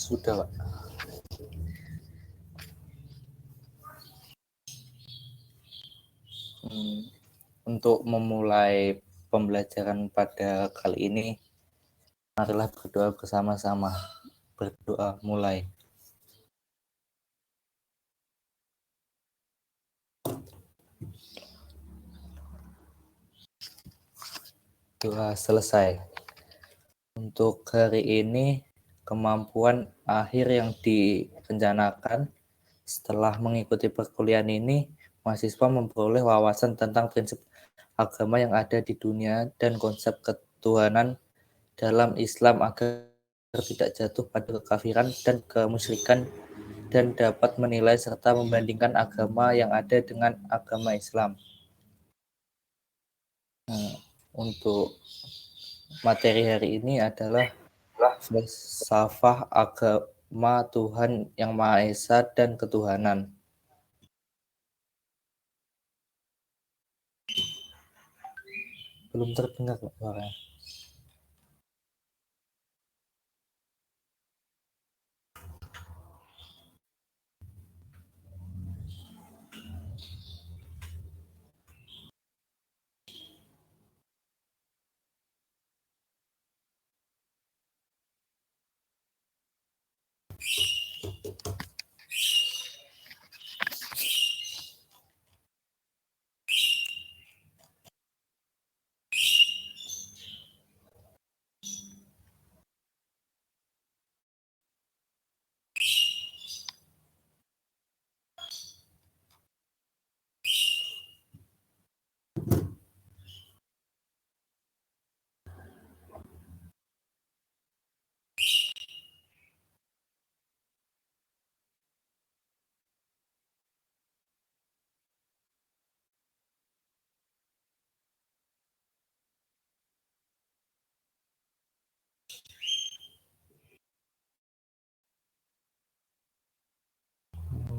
Sudah, Pak. Untuk memulai pembelajaran pada kali ini, marilah berdoa bersama-sama. Berdoa mulai. Doa selesai. Untuk hari ini, kemampuan akhir yang direncanakan setelah mengikuti perkuliahan ini, mahasiswa memperoleh wawasan tentang prinsip agama yang ada di dunia dan konsep ketuhanan dalam Islam agar tidak jatuh pada kekafiran dan kemusyrikan dan dapat menilai serta membandingkan agama yang ada dengan agama Islam. Untuk materi hari ini adalah falsafah agama Tuhan yang Maha Esa dan ketuhanan. Belum terdengar suaranya.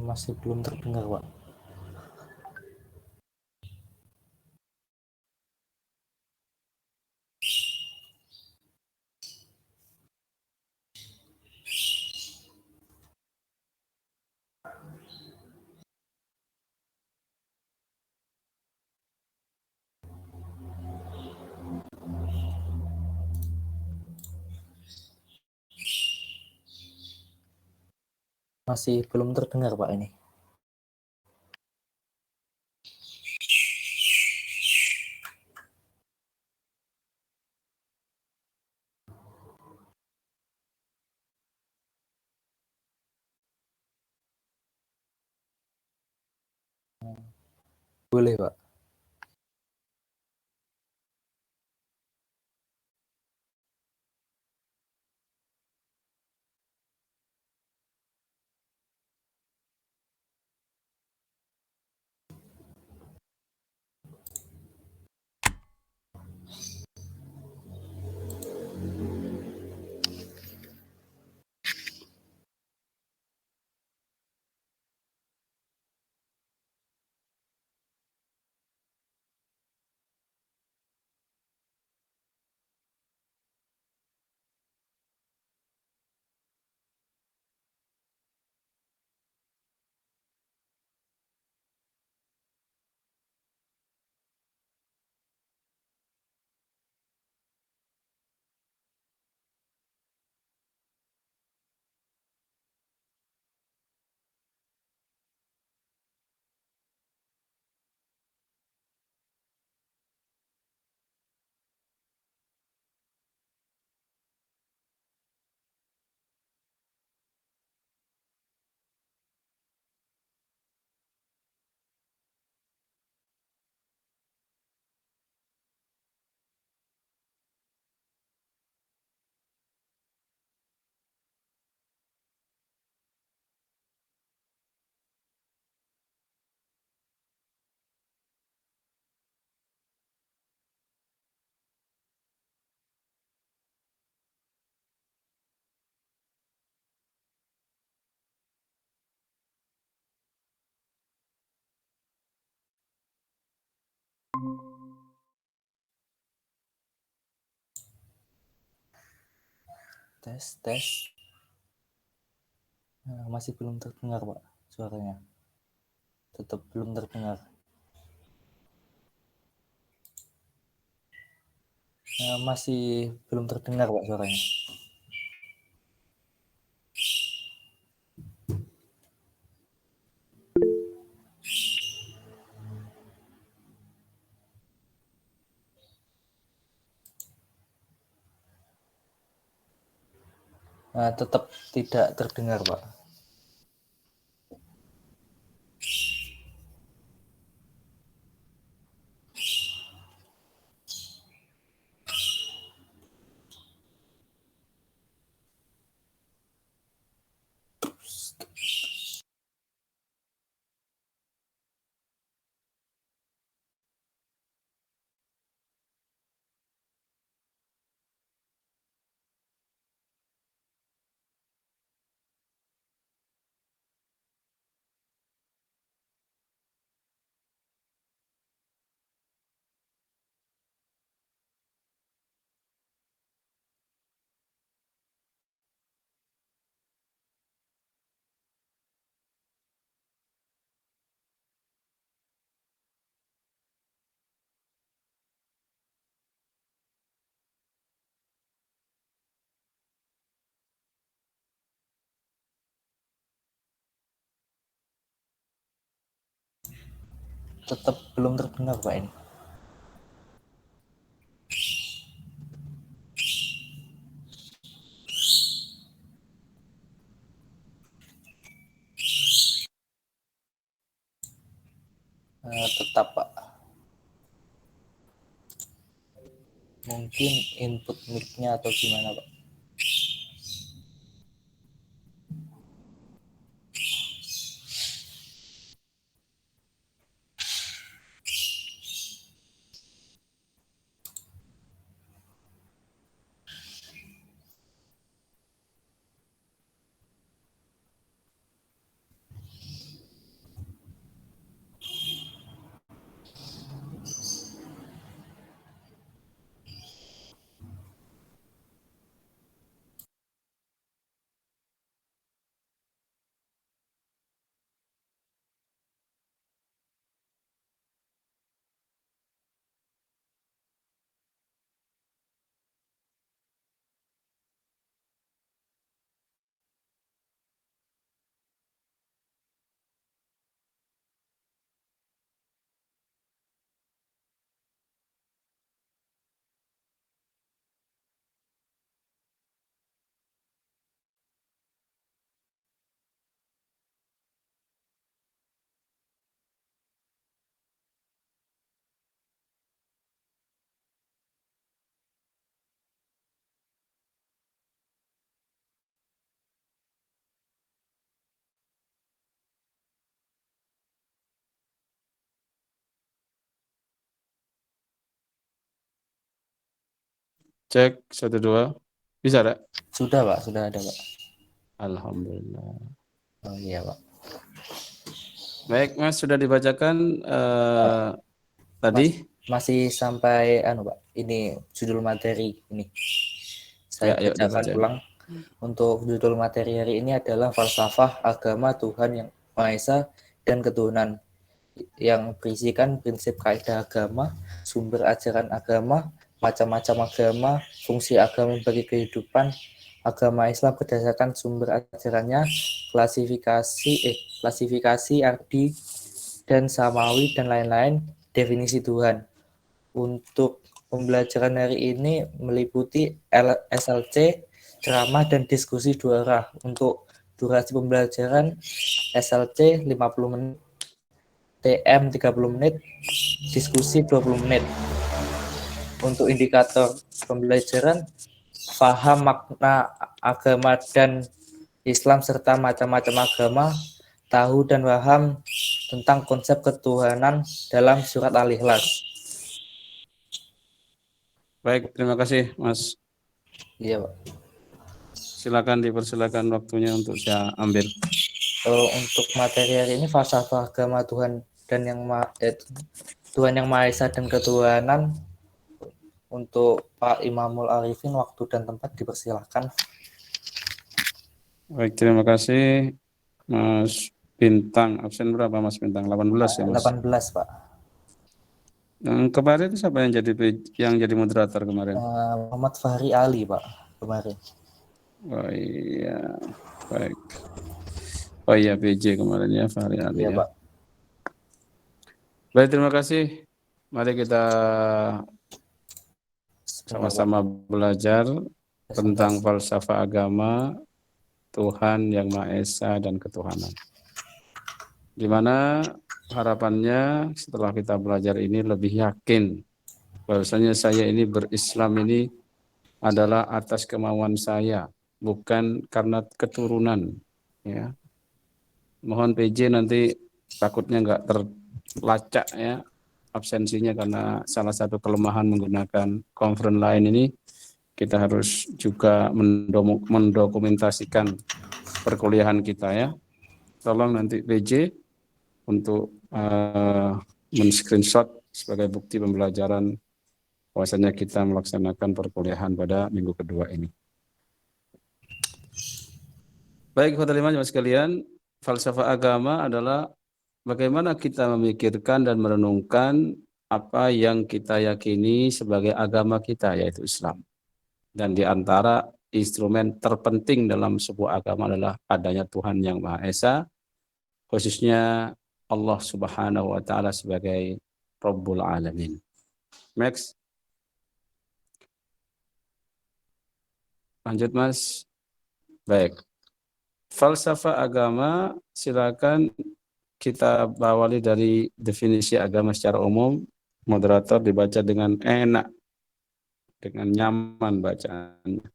Masih belum terdengar, Pak. Masih belum terdengar, Pak, ini. Boleh, Pak. Tes. Masih belum terdengar, Pak, suaranya. Tetap belum terdengar. Masih belum terdengar, Pak, suaranya. Tetap tidak terdengar, Pak. Tetap belum terdengar, Pak, ini. Tetap, Pak. Mungkin input mic-nya atau gimana, Pak? Cek, 1, 2. Bisa, Pak? Sudah, Pak. Sudah ada, Pak. Alhamdulillah. Oh iya, Pak. Baik, Mas, sudah dibacakan tadi? Masih sampai Pak, ini judul materi ini. Saya Ya, yuk bacakan dibaca. ulang. Untuk judul materi hari ini adalah falsafah agama Tuhan yang Maha Esa dan ketuhanan, yang berisikan prinsip kaidah agama, sumber ajaran agama, macam-macam agama, fungsi agama bagi kehidupan, agama Islam berdasarkan sumber ajarannya, klasifikasi arti dan samawi dan lain-lain, definisi Tuhan. Untuk pembelajaran hari ini meliputi SLC, ceramah dan diskusi 2 arah. Untuk durasi pembelajaran SLC 50 menit, TM 30 menit, diskusi 20 menit. Untuk indikator pembelajaran, paham makna agama dan Islam serta macam-macam agama, tahu dan paham tentang konsep ketuhanan dalam surat Al-Ikhlas. Baik, terima kasih, Mas. Iya, Pak. Silakan dipersilakan waktunya untuk saya ambil. Untuk materi hari ini falsafah agama Tuhan dan Tuhan yang Maha Esa dan ketuhanan. Untuk Pak Imamul Arifin, waktu dan tempat dipersilakan. Baik, terima kasih Mas Bintang. Absen berapa Mas Bintang? 18 ya Mas. 18, Pak. Yang kemarin siapa yang jadi moderator kemarin? Muhammad Fahri Ali, Pak, kemarin. Oh iya, baik. Oh iya, PJ kemarin ya, Fahri Ali Iya, ya. Pak. Baik, terima kasih. Mari kita Sebentar, Pak. sama-sama belajar Sebentar. tentang falsafah agama, Tuhan yang Maha Esa dan ketuhanan. Di mana harapannya setelah kita belajar ini lebih yakin bahwasanya saya ini berislam ini adalah atas kemauan saya, bukan karena keturunan. Ya, mohon PJ nanti takutnya nggak terlacak ya absensinya karena salah satu kelemahan menggunakan conference lain ini kita harus juga mendokumentasikan perkuliahan kita ya. Tolong nanti PJ untuk men-screenshot sebagai bukti pembelajaran bahwasanya kita melaksanakan perkuliahan pada minggu kedua ini. Baik, Bapak Jemaah sekalian, falsafah agama adalah bagaimana kita memikirkan dan merenungkan apa yang kita yakini sebagai agama kita, yaitu Islam. Dan di antara instrumen terpenting dalam sebuah agama adalah adanya Tuhan yang Maha Esa, khususnya Allah Subhanahu wa Ta'ala sebagai Rabbul Alamin. Next, lanjut Mas. Baik, falsafah agama silakan kita awali dari definisi agama secara umum. Moderator dibaca dengan enak, dengan nyaman bacaannya.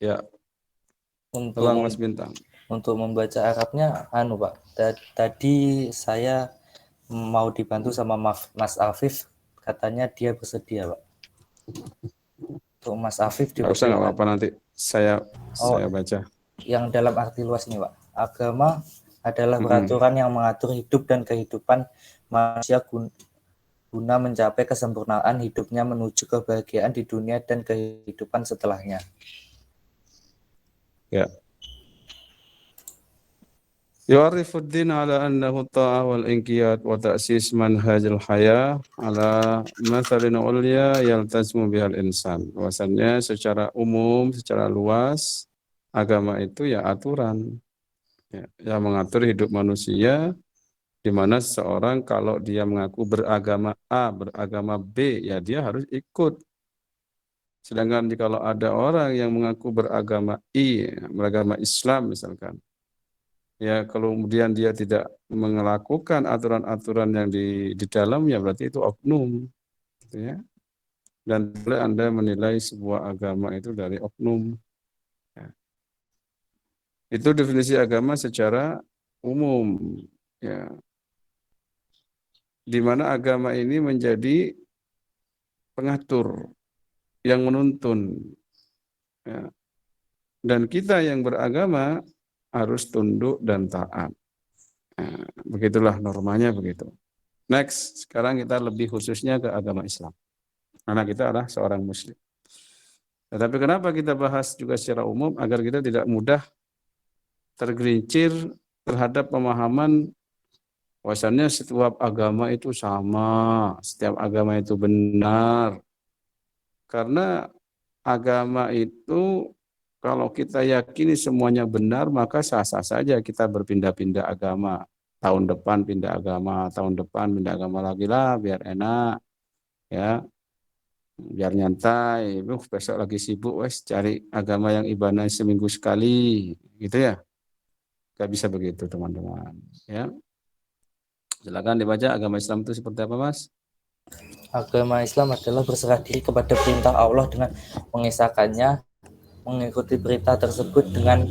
Ya, Untuk tolong Mas Bintang. untuk membaca Arabnya, Pak. Tadi saya mau dibantu sama Mas Afif, katanya dia bersedia, Pak. Untuk Mas Afif Nggak usah, nggak dipersilakan. apa-apa, nanti saya baca. Yang dalam arti luas ini, Pak. Agama adalah peraturan yang mengatur hidup dan kehidupan manusia guna mencapai kesempurnaan hidupnya menuju kebahagiaan di dunia dan kehidupan setelahnya. Ya. Yu'arifuddin ala annahu ta'ah wal inqiyad wa ta'sis manhajul hayah ala mathalin ulya yaltazmu bihal insan. Bahwasannya secara umum, secara luas, agama itu ya aturan ya, yang mengatur hidup manusia, di mana seseorang kalau dia mengaku beragama A, beragama B, ya dia harus ikut. Sedangkan kalau ada orang yang mengaku beragama I, beragama Islam misalkan, ya kemudian dia tidak melakukan aturan-aturan yang di dalamnya, berarti itu oknum, gitu ya. Dan boleh Anda menilai sebuah agama itu dari oknum. Ya. Itu definisi agama secara umum, ya. Di mana agama ini menjadi pengatur yang menuntun, ya. Dan kita yang beragama harus tunduk dan taat. Nah, begitulah normanya begitu. Next, sekarang kita lebih khususnya ke agama Islam. Karena kita adalah seorang Muslim. Tetapi kenapa kita bahas juga secara umum agar kita tidak mudah tergelincir terhadap pemahaman bahwasannya setiap agama itu sama, setiap agama itu benar. Karena agama itu kalau kita yakini semuanya benar, maka sah-sah saja kita berpindah-pindah agama. Tahun depan pindah agama, tahun depan pindah agama lagi lah, biar enak, ya, biar nyantai. Besok lagi sibuk, wes cari agama yang ibadah seminggu sekali, gitu ya. Gak bisa begitu, teman-teman. Ya, silakan dibaca agama Islam itu seperti apa, Mas? Agama Islam adalah berserah diri kepada perintah Allah dengan mengesahkannya, mengikuti perintah tersebut dengan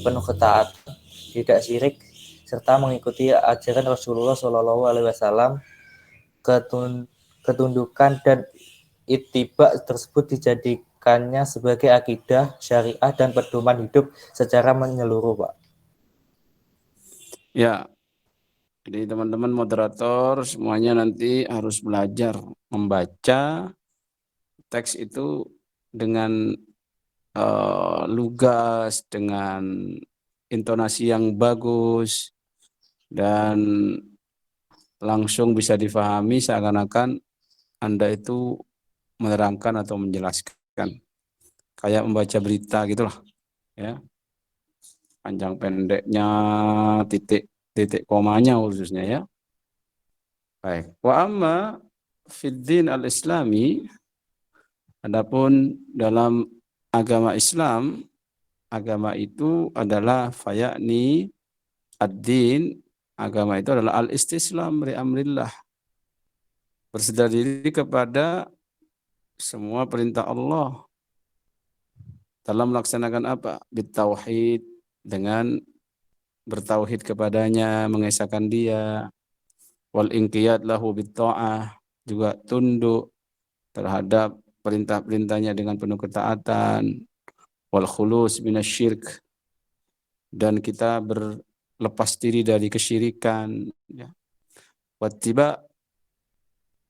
penuh ketaatan, tidak syirik, serta mengikuti ajaran Rasulullah Shallallahu Alaihi Wasallam. Ketundukan dan ittiba tersebut dijadikannya sebagai akidah, syariah, dan pedoman hidup secara menyeluruh, Pak. Ya, jadi teman-teman moderator semuanya nanti harus belajar membaca teks itu dengan lugas, dengan intonasi yang bagus, dan langsung bisa difahami seakan-akan Anda itu menerangkan atau menjelaskan. Kayak membaca berita gitulah, ya. Panjang pendeknya, titik komanya khususnya, ya. Baik. Wa amma fiddin al-islami, adapun dalam agama Islam, agama itu adalah fayakni ad-din, agama itu adalah al-istislam li amrillah, berserah diri kepada semua perintah Allah dalam melaksanakan apa? Bitauhid, dengan bertauhid kepadanya, mengesahkan dia, wal inqiyad lahu bitta'ah, juga tunduk terhadap perintah-perintahnya dengan penuh ketaatan, wal khulus minasyirk, dan kita berlepas diri dari kesyirikan, ya. Wattiba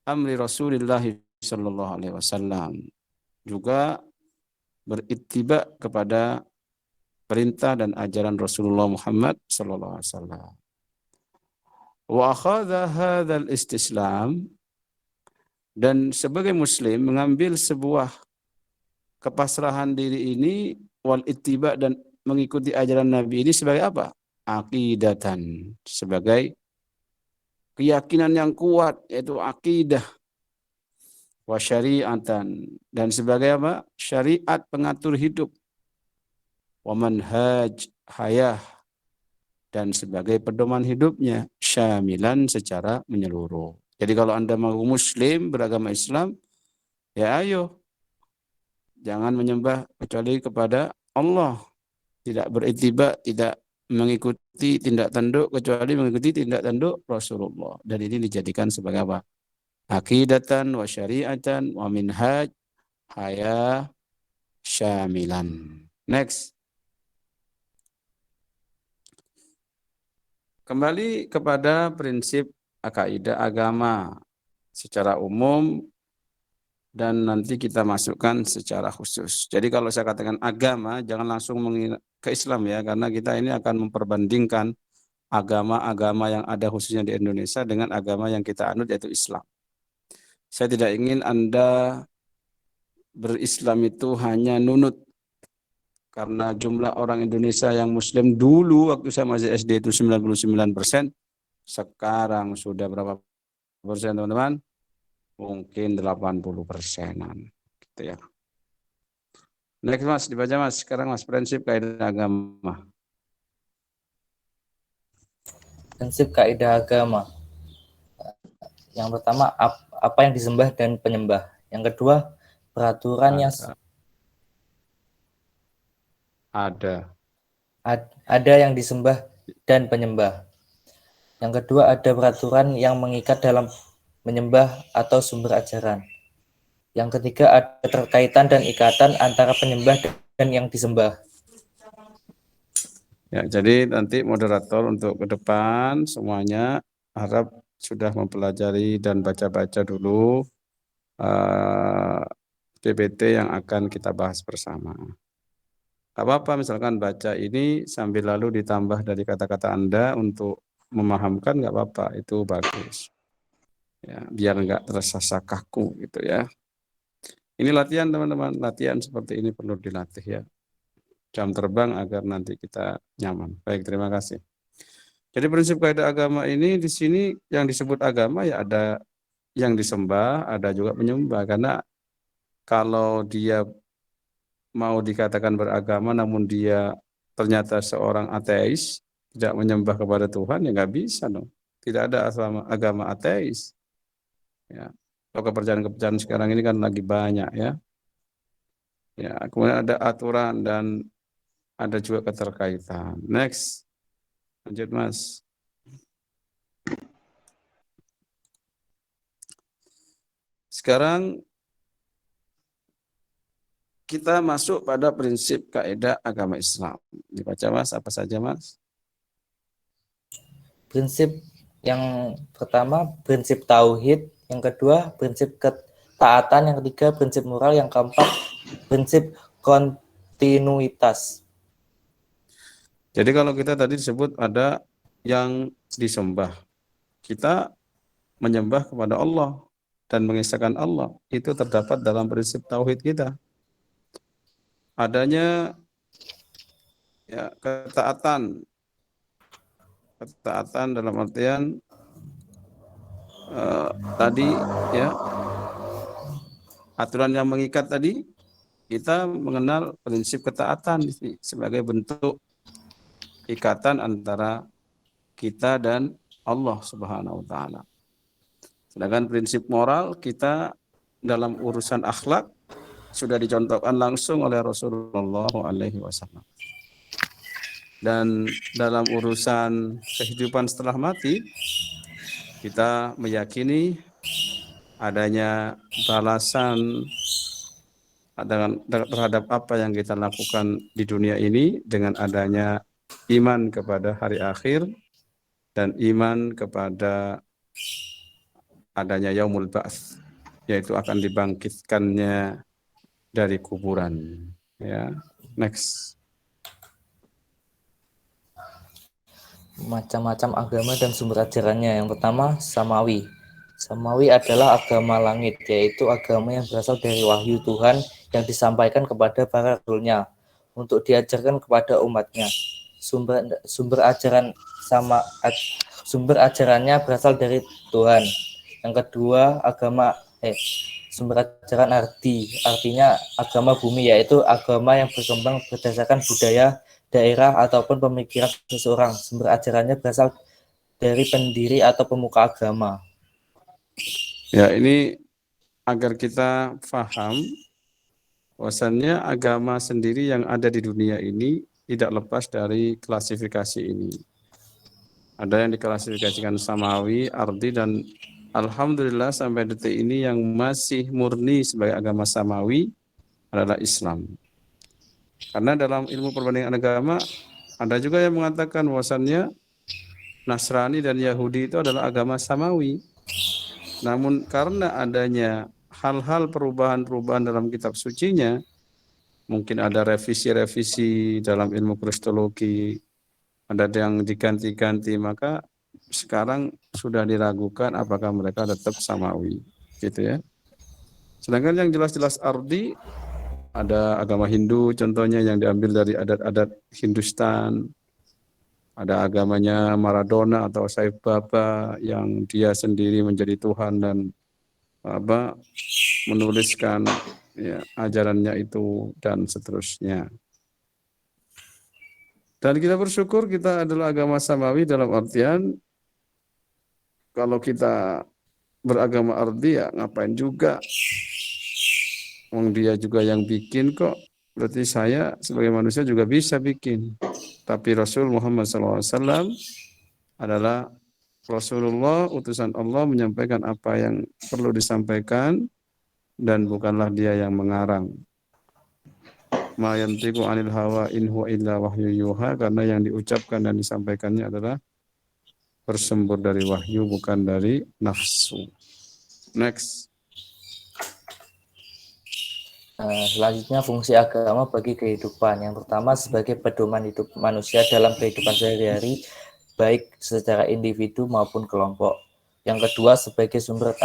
amri Rasulillah sallallahu alaihi wasallam, juga berittiba kepada perintah dan ajaran Rasulullah Muhammad sallallahu alaihi wasallam. Wa akhadha hadzal istislam, dan sebagai muslim mengambil sebuah kepasrahan diri ini, wal ittiba, dan mengikuti ajaran Nabi ini sebagai apa? Aqidatan, sebagai keyakinan yang kuat, yaitu akidah. Wa syari'atan, dan sebagai apa? Syariat pengatur hidup. Wa manhaj hayah, dan sebagai pedoman hidupnya, syamilan, secara menyeluruh. Jadi kalau Anda mau muslim, beragama Islam, ya ayo, jangan menyembah kecuali kepada Allah. Tidak beritiba, tidak mengikuti tindak tanduk kecuali mengikuti tindak tanduk Rasulullah. Dan ini dijadikan sebagai apa? Aqidatan wa syari'atan wa minhaj haya syamilan. Next. Kembali kepada prinsip kaidah agama secara umum, dan nanti kita masukkan secara khusus. Jadi kalau saya katakan agama, jangan langsung ke Islam, ya, karena kita ini akan memperbandingkan agama-agama yang ada khususnya di Indonesia dengan agama yang kita anut, yaitu Islam. Saya tidak ingin Anda berislam itu hanya nunut, karena jumlah orang Indonesia yang muslim dulu waktu saya masih SD itu 99%, sekarang sudah berapa persen, teman-teman? Mungkin 80%-an, gitu ya. Next, Mas, dibaca, Mas. Sekarang, Mas, prinsip kaidah agama. Prinsip kaidah agama. Yang pertama, apa yang disembah dan penyembah. Yang kedua, peraturan yang ada yang disembah dan penyembah. Yang kedua, ada peraturan yang mengikat dalam menyembah atau sumber ajaran. Yang ketiga, ada keterkaitan dan ikatan antara penyembah dan yang disembah. Ya, jadi nanti moderator untuk ke depan semuanya harap sudah mempelajari dan baca-baca dulu PPT yang akan kita bahas bersama. Gak apa-apa misalkan baca ini sambil lalu ditambah dari kata-kata Anda untuk memahamkan, gak apa-apa, itu bagus. Ya, biar nggak terasa kaku gitu ya. Ini latihan, teman-teman, latihan seperti ini perlu dilatih, ya. Jam terbang agar nanti kita nyaman. Baik, terima kasih. Jadi prinsip kaidah agama ini di sini yang disebut agama, ya ada yang disembah, ada juga menyembah. Karena kalau dia mau dikatakan beragama namun dia ternyata seorang ateis, tidak menyembah kepada Tuhan, ya nggak bisa dong. Tidak ada agama ateis. Ya. Kalau kepercayaan-kepercayaan sekarang ini kan lagi banyak, ya. Ya, kemudian ada aturan dan ada juga keterkaitan. Next. Lanjut, Mas. Sekarang kita masuk pada prinsip kaidah agama Islam. Dibaca, Mas, apa saja, Mas? Prinsip yang pertama, prinsip tauhid. Yang kedua, prinsip ketaatan. Yang ketiga, prinsip moral. Yang keempat, prinsip kontinuitas. Jadi kalau kita tadi disebut ada yang disembah, kita menyembah kepada Allah dan mengesahkan Allah, itu terdapat dalam prinsip tauhid kita. Adanya ya ketaatan dalam artian tadi ya aturan yang mengikat tadi, kita mengenal prinsip ketaatan sebagai bentuk ikatan antara kita dan Allah Subhanahu wa taala. Sedangkan prinsip moral kita dalam urusan akhlak sudah dicontohkan langsung oleh Rasulullah alaihi wasallam. Dan dalam urusan kehidupan setelah mati, kita meyakini adanya balasan terhadap apa yang kita lakukan di dunia ini dengan adanya iman kepada hari akhir dan iman kepada adanya yaumul ba'ts, yaitu akan dibangkitkannya dari kuburan. Ya, next. Macam-macam agama dan sumber ajarannya. Yang pertama, Samawi. Samawi adalah agama langit, yaitu agama yang berasal dari wahyu Tuhan yang disampaikan kepada para rasulnya untuk diajarkan kepada umatnya. Sumber ajarannya berasal dari Tuhan. Yang kedua, sumber ajaran artinya agama bumi, yaitu agama yang berkembang berdasarkan budaya daerah ataupun pemikiran seseorang. Sumber ajarannya berasal dari pendiri atau pemuka agama. Ya, ini agar kita paham bahwasannya agama sendiri yang ada di dunia ini tidak lepas dari klasifikasi ini. Ada yang diklasifikasikan samawi, ardi, dan alhamdulillah sampai detik ini yang masih murni sebagai agama samawi adalah Islam. Karena dalam ilmu perbandingan agama ada juga yang mengatakan bahwasannya Nasrani dan Yahudi itu adalah agama samawi. Namun karena adanya hal-hal perubahan-perubahan dalam kitab sucinya, mungkin ada revisi-revisi dalam ilmu kristologi, ada yang diganti-ganti, maka sekarang sudah diragukan apakah mereka tetap samawi, gitu ya. Sedangkan yang jelas-jelas ardi, ada agama Hindu contohnya yang diambil dari adat-adat Hindustan, ada agamanya Maradona atau Sai Baba yang dia sendiri menjadi Tuhan dan menuliskan ya, ajarannya itu dan seterusnya. Dan kita bersyukur kita adalah agama samawi dalam artian kalau kita beragama ardi ya ngapain juga. Wong dia juga yang bikin kok. Berarti saya sebagai manusia juga bisa bikin. Tapi Rasul Muhammad SAW adalah Rasulullah, utusan Allah menyampaikan apa yang perlu disampaikan dan bukanlah dia yang mengarang. Ma yantiqu 'anil hawa in huwa illa wahyu yuha, karena yang diucapkan dan disampaikannya adalah bersumber dari wahyu bukan dari nafsu. Next. Selanjutnya fungsi agama bagi kehidupan. Yang pertama sebagai pedoman hidup manusia dalam kehidupan sehari-hari, baik secara individu maupun kelompok. Yang kedua sebagai sumber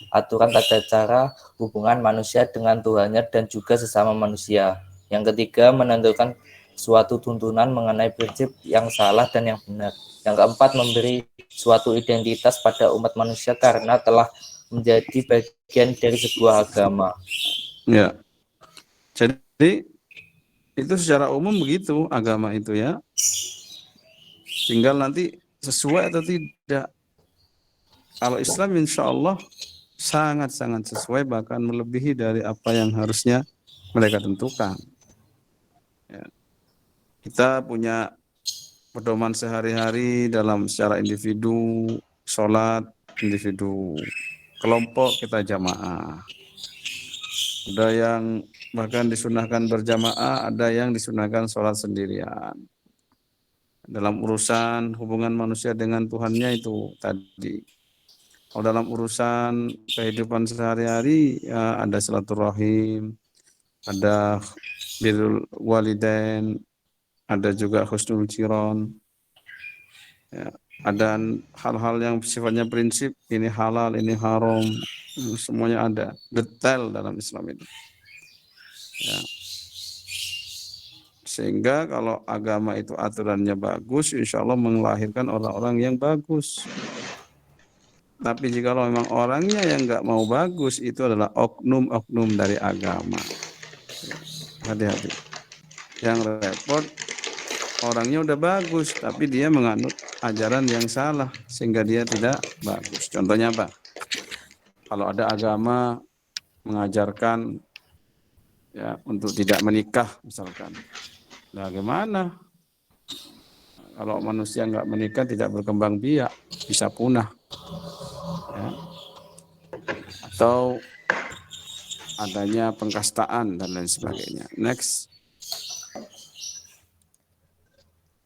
aturan tata cara hubungan manusia dengan Tuhannya dan juga sesama manusia. Yang ketiga menentukan suatu tuntunan mengenai prinsip yang salah dan yang benar. Yang keempat memberi suatu identitas pada umat manusia karena telah menjadi bagian dari sebuah agama. Ya. Jadi itu secara umum begitu agama itu ya. Tinggal nanti sesuai atau tidak. Kalau Islam insya Allah sangat-sangat sesuai, bahkan melebihi dari apa yang harusnya mereka tentukan. Ya. Kita punya pedoman sehari-hari dalam secara individu, sholat, individu, kelompok kita jamaah. Ada yang bahkan disunahkan berjamaah, ada yang disunahkan sholat sendirian. Dalam urusan hubungan manusia dengan Tuhannya itu tadi. Kalau dalam urusan kehidupan sehari-hari ya ada silaturahim, ada birrul walidain, ada juga husnul jiran. Ya, ada hal-hal yang sifatnya prinsip, ini halal, ini haram, semuanya ada detail dalam Islam itu. Ya. Sehingga kalau agama itu aturannya bagus, insya Allah melahirkan orang-orang yang bagus. Tapi jika memang orangnya yang nggak mau bagus, itu adalah oknum-oknum dari agama. Ya, hati-hati. Yang repot, orangnya udah bagus, tapi dia menganut ajaran yang salah, sehingga dia tidak bagus. Contohnya apa? Kalau ada agama mengajarkan ya untuk tidak menikah misalkan. Nah, gimana? Kalau manusia nggak menikah tidak berkembang biak, bisa punah. Ya. Atau adanya pengkastaan dan lain sebagainya. Next.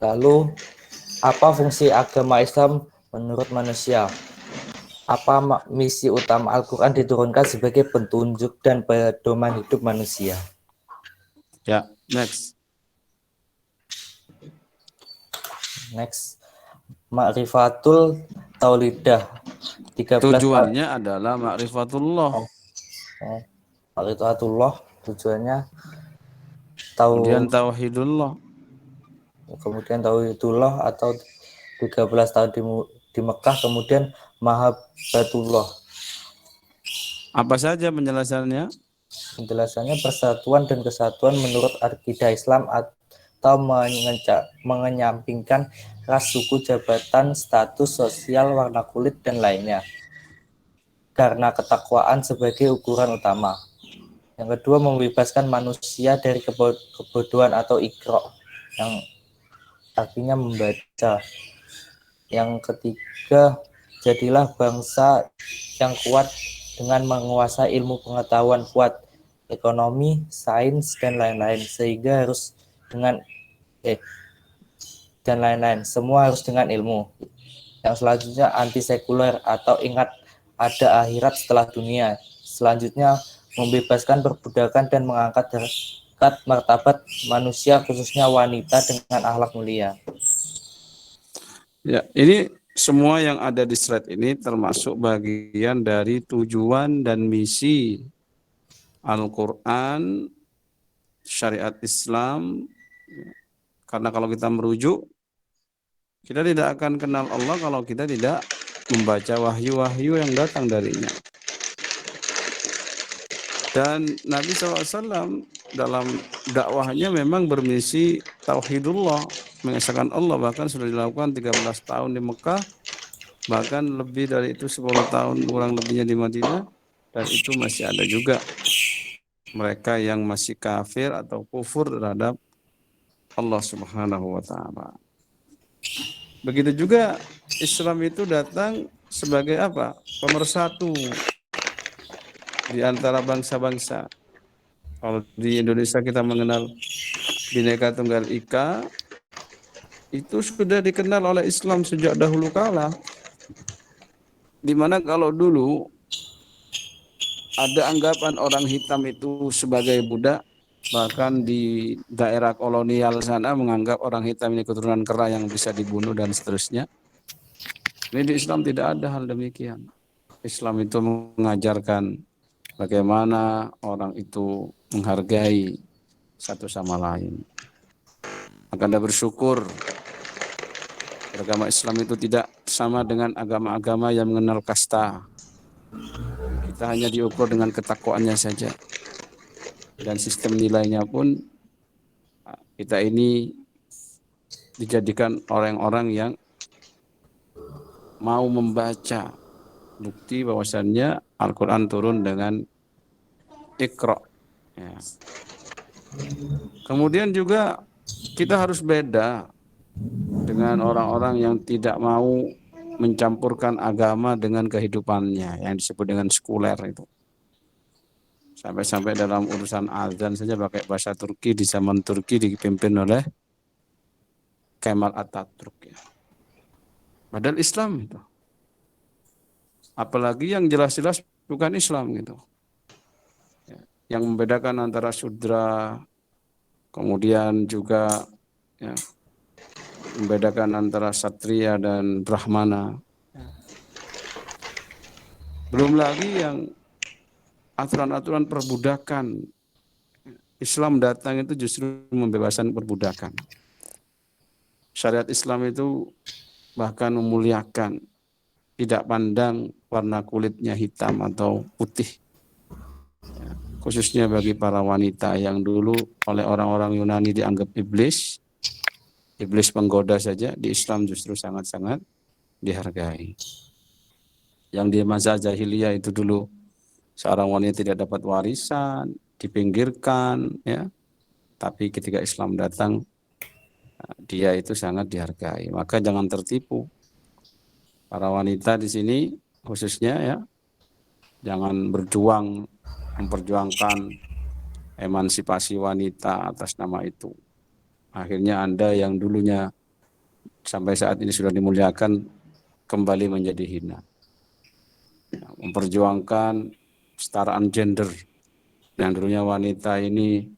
Lalu, apa fungsi agama Islam menurut manusia? Apa misi utama Al-Quran diturunkan sebagai petunjuk dan pedoman hidup manusia? Ya, next. Next, Ma'rifatul Taulidah 13 Tujuannya adalah ma'rifatullah. Ma'rifatullah tujuannya Kemudian tahu, tauhidullah. kemudian Tauhidullah atau 13 tahun di Mekah, kemudian Mahabbatullah. Apa saja penjelasannya? Penjelasannya persatuan dan kesatuan menurut akidah Islam atau mengenyampingkan ras, suku, jabatan, status sosial, warna kulit, dan lainnya. Karena ketakwaan sebagai ukuran utama. Yang kedua, membebaskan manusia dari kebodohan atau ikro, yang artinya membaca. Yang ketiga, jadilah bangsa yang kuat dengan menguasai ilmu pengetahuan kuat, ekonomi, sains, dan lain-lain. Sehingga harus dengan dan lain-lain. Semua harus dengan ilmu. Yang selanjutnya anti sekuler atau ingat ada akhirat setelah dunia. Selanjutnya membebaskan perbudakan dan mengangkat derajat martabat manusia khususnya wanita dengan akhlak mulia. Ya, ini semua yang ada di slide ini termasuk bagian dari tujuan dan misi Al-Quran, syariat Islam. Karena kalau kita merujuk, kita tidak akan kenal Allah kalau kita tidak membaca wahyu-wahyu yang datang darinya. Dan Nabi SAW dalam dakwahnya memang bermisi tauhidullah, mengesahkan Allah, bahkan sudah dilakukan 13 tahun di Mekah, bahkan lebih dari itu 10 tahun kurang lebihnya di Madinah, dan itu masih ada juga mereka yang masih kafir atau kufur terhadap Allah Subhanahu wa taala. Begitu juga Islam itu datang sebagai apa? Pemersatu di antara bangsa-bangsa. Kalau di Indonesia kita mengenal Bhinneka Tunggal Ika, itu sudah dikenal oleh Islam sejak dahulu kala. Di mana kalau dulu ada anggapan orang hitam itu sebagai budak, bahkan di daerah kolonial sana menganggap orang hitam ini keturunan kera yang bisa dibunuh dan seterusnya. Ini di Islam tidak ada hal demikian. Islam itu mengajarkan bagaimana orang itu menghargai satu sama lain. Maka Anda bersyukur agama Islam itu tidak sama dengan agama-agama yang mengenal kasta. Kita hanya diukur dengan ketakwaannya saja. Dan sistem nilainya pun kita ini dijadikan orang-orang yang mau membaca. Bukti bahwasannya Al-Quran turun dengan Iqra. Ya. Kemudian juga kita harus beda dengan orang-orang yang tidak mau mencampurkan agama dengan kehidupannya, yang disebut dengan sekuler itu. Sampai-sampai dalam urusan azan saja pakai bahasa Turki di zaman Turki dipimpin oleh Kemal Atatürk. Ya. Padahal Islam itu. Apalagi yang jelas-jelas bukan Islam gitu. Ya. Yang membedakan antara sudra Kemudian juga ya, membedakan antara satria dan brahmana. Belum lagi yang aturan-aturan perbudakan. Islam datang itu justru membebaskan perbudakan. Syariat Islam itu bahkan memuliakan, tidak pandang warna kulitnya hitam atau putih. Ya, khususnya bagi para wanita yang dulu oleh orang-orang Yunani dianggap iblis, iblis penggoda saja, di Islam justru sangat-sangat dihargai. Yang di masa jahiliyah itu dulu seorang wanita tidak dapat warisan, dipinggirkan, ya. Tapi ketika Islam datang, dia itu sangat dihargai. Maka jangan tertipu. Para wanita di sini khususnya ya, jangan berjuang memperjuangkan emansipasi wanita atas nama itu. Akhirnya Anda yang dulunya sampai saat ini sudah dimuliakan kembali menjadi hina. Memperjuangkan kesetaraan gender. Yang dulunya wanita ini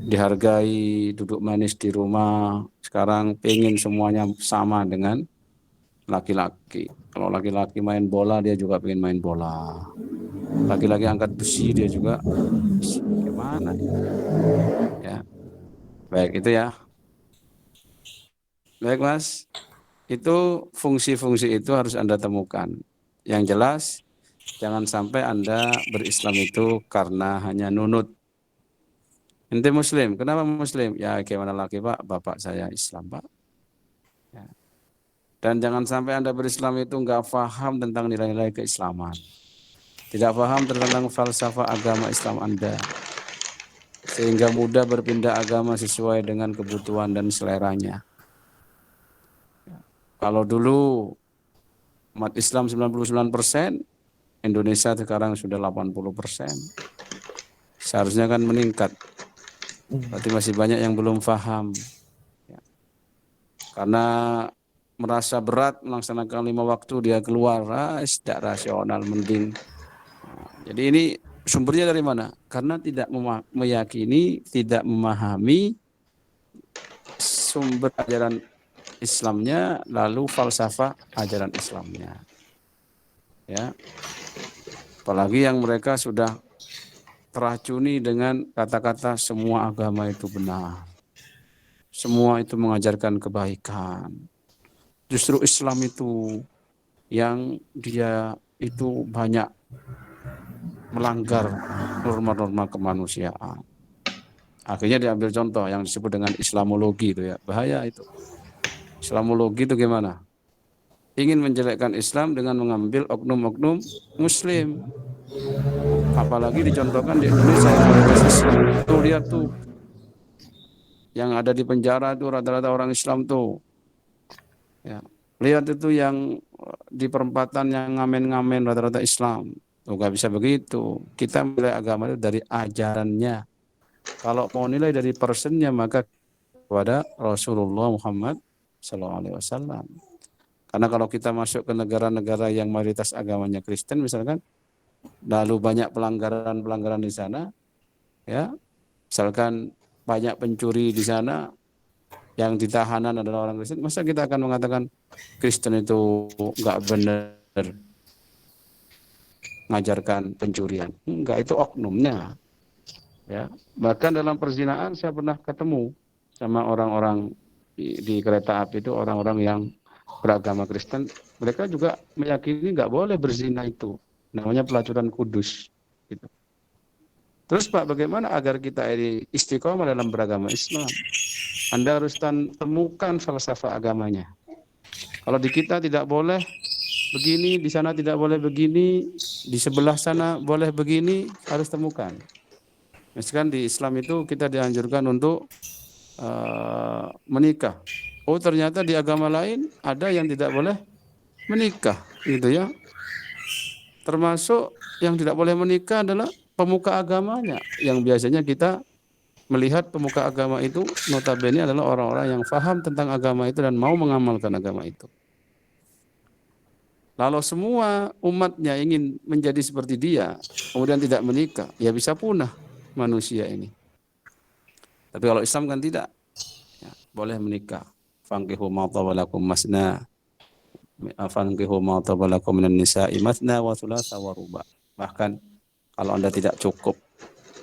dihargai, duduk manis di rumah, sekarang pengen semuanya sama dengan laki-laki. Kalau laki-laki main bola, dia juga pengen main bola. Laki-laki angkat besi, dia juga gimana nih? Ya, baik itu ya. Baik Mas, itu fungsi-fungsi itu harus Anda temukan. Yang jelas, jangan sampai Anda berislam itu karena hanya nunut. Ente Muslim, kenapa Muslim? Ya gimana lagi Pak, bapak saya Islam Pak. Ya. Dan jangan sampai Anda berislam itu nggak paham tentang nilai-nilai keislaman. Tidak paham tentang falsafah agama Islam Anda. Sehingga mudah berpindah agama sesuai dengan kebutuhan dan seleranya. Kalau dulu umat Islam 99%, Indonesia sekarang sudah 80%. Seharusnya kan meningkat. Berarti masih banyak yang belum paham. Ya. Karena merasa berat melaksanakan 5 waktu dia keluar, tidak rasional, mending. Nah, jadi ini sumbernya dari mana? Karena tidak meyakini, tidak memahami sumber ajaran Islamnya, lalu falsafah ajaran Islamnya. Ya. Apalagi yang mereka sudah teracuni dengan kata-kata semua agama itu benar. Semua itu mengajarkan kebaikan. Justru Islam itu yang dia itu banyak melanggar norma-norma kemanusiaan. Akhirnya diambil contoh yang disebut dengan Islamologi itu ya. Bahaya itu. Islamologi itu gimana? Ingin menjelekkan Islam dengan mengambil oknum-oknum Muslim. Apalagi dicontohkan di Indonesia yang mayoritas Islam. Tuh lihat tuh, yang ada di penjara tuh rata-rata orang Islam tuh. Ya. Lihat itu yang di perempatan yang ngamen-ngamen rata-rata Islam. Tuh gak bisa begitu. Kita menilai agama itu dari ajarannya. Kalau mau nilai dari personnya maka kepada Rasulullah Muhammad SAW. Karena kalau kita masuk ke negara-negara yang mayoritas agamanya Kristen misalkan, lalu banyak pelanggaran-pelanggaran di sana, ya, misalkan banyak pencuri di sana, yang ditahanan adalah orang Kristen, masa kita akan mengatakan Kristen itu nggak benar mengajarkan pencurian? Enggak, itu oknumnya. Ya, bahkan dalam perzinaan saya pernah ketemu sama orang-orang di kereta api itu, orang-orang yang beragama Kristen, mereka juga meyakini nggak boleh berzina itu, namanya pelacuran kudus. Gitu. Terus Pak, bagaimana agar kita ini istiqomah dalam beragama Islam? Anda harus temukan falsafah agamanya. Kalau di kita tidak boleh begini, di sana tidak boleh begini, di sebelah sana boleh begini, harus temukan. Misalkan di Islam itu kita dianjurkan untuk menikah. Oh ternyata di agama lain ada yang tidak boleh menikah, gitu ya. Termasuk yang tidak boleh menikah adalah pemuka agamanya, yang biasanya kita melihat pemuka agama itu notabene adalah orang-orang yang paham tentang agama itu dan mau mengamalkan agama itu. Lalu semua umatnya ingin menjadi seperti dia, kemudian tidak menikah, ya bisa punah manusia ini. Tapi kalau Islam kan tidak. Ya, boleh menikah. Fankihu ma taba lakum masna. Fankihu ma taba lakum minan nisa'i masna wa thulatha wa ruba. Bahkan kalau Anda tidak cukup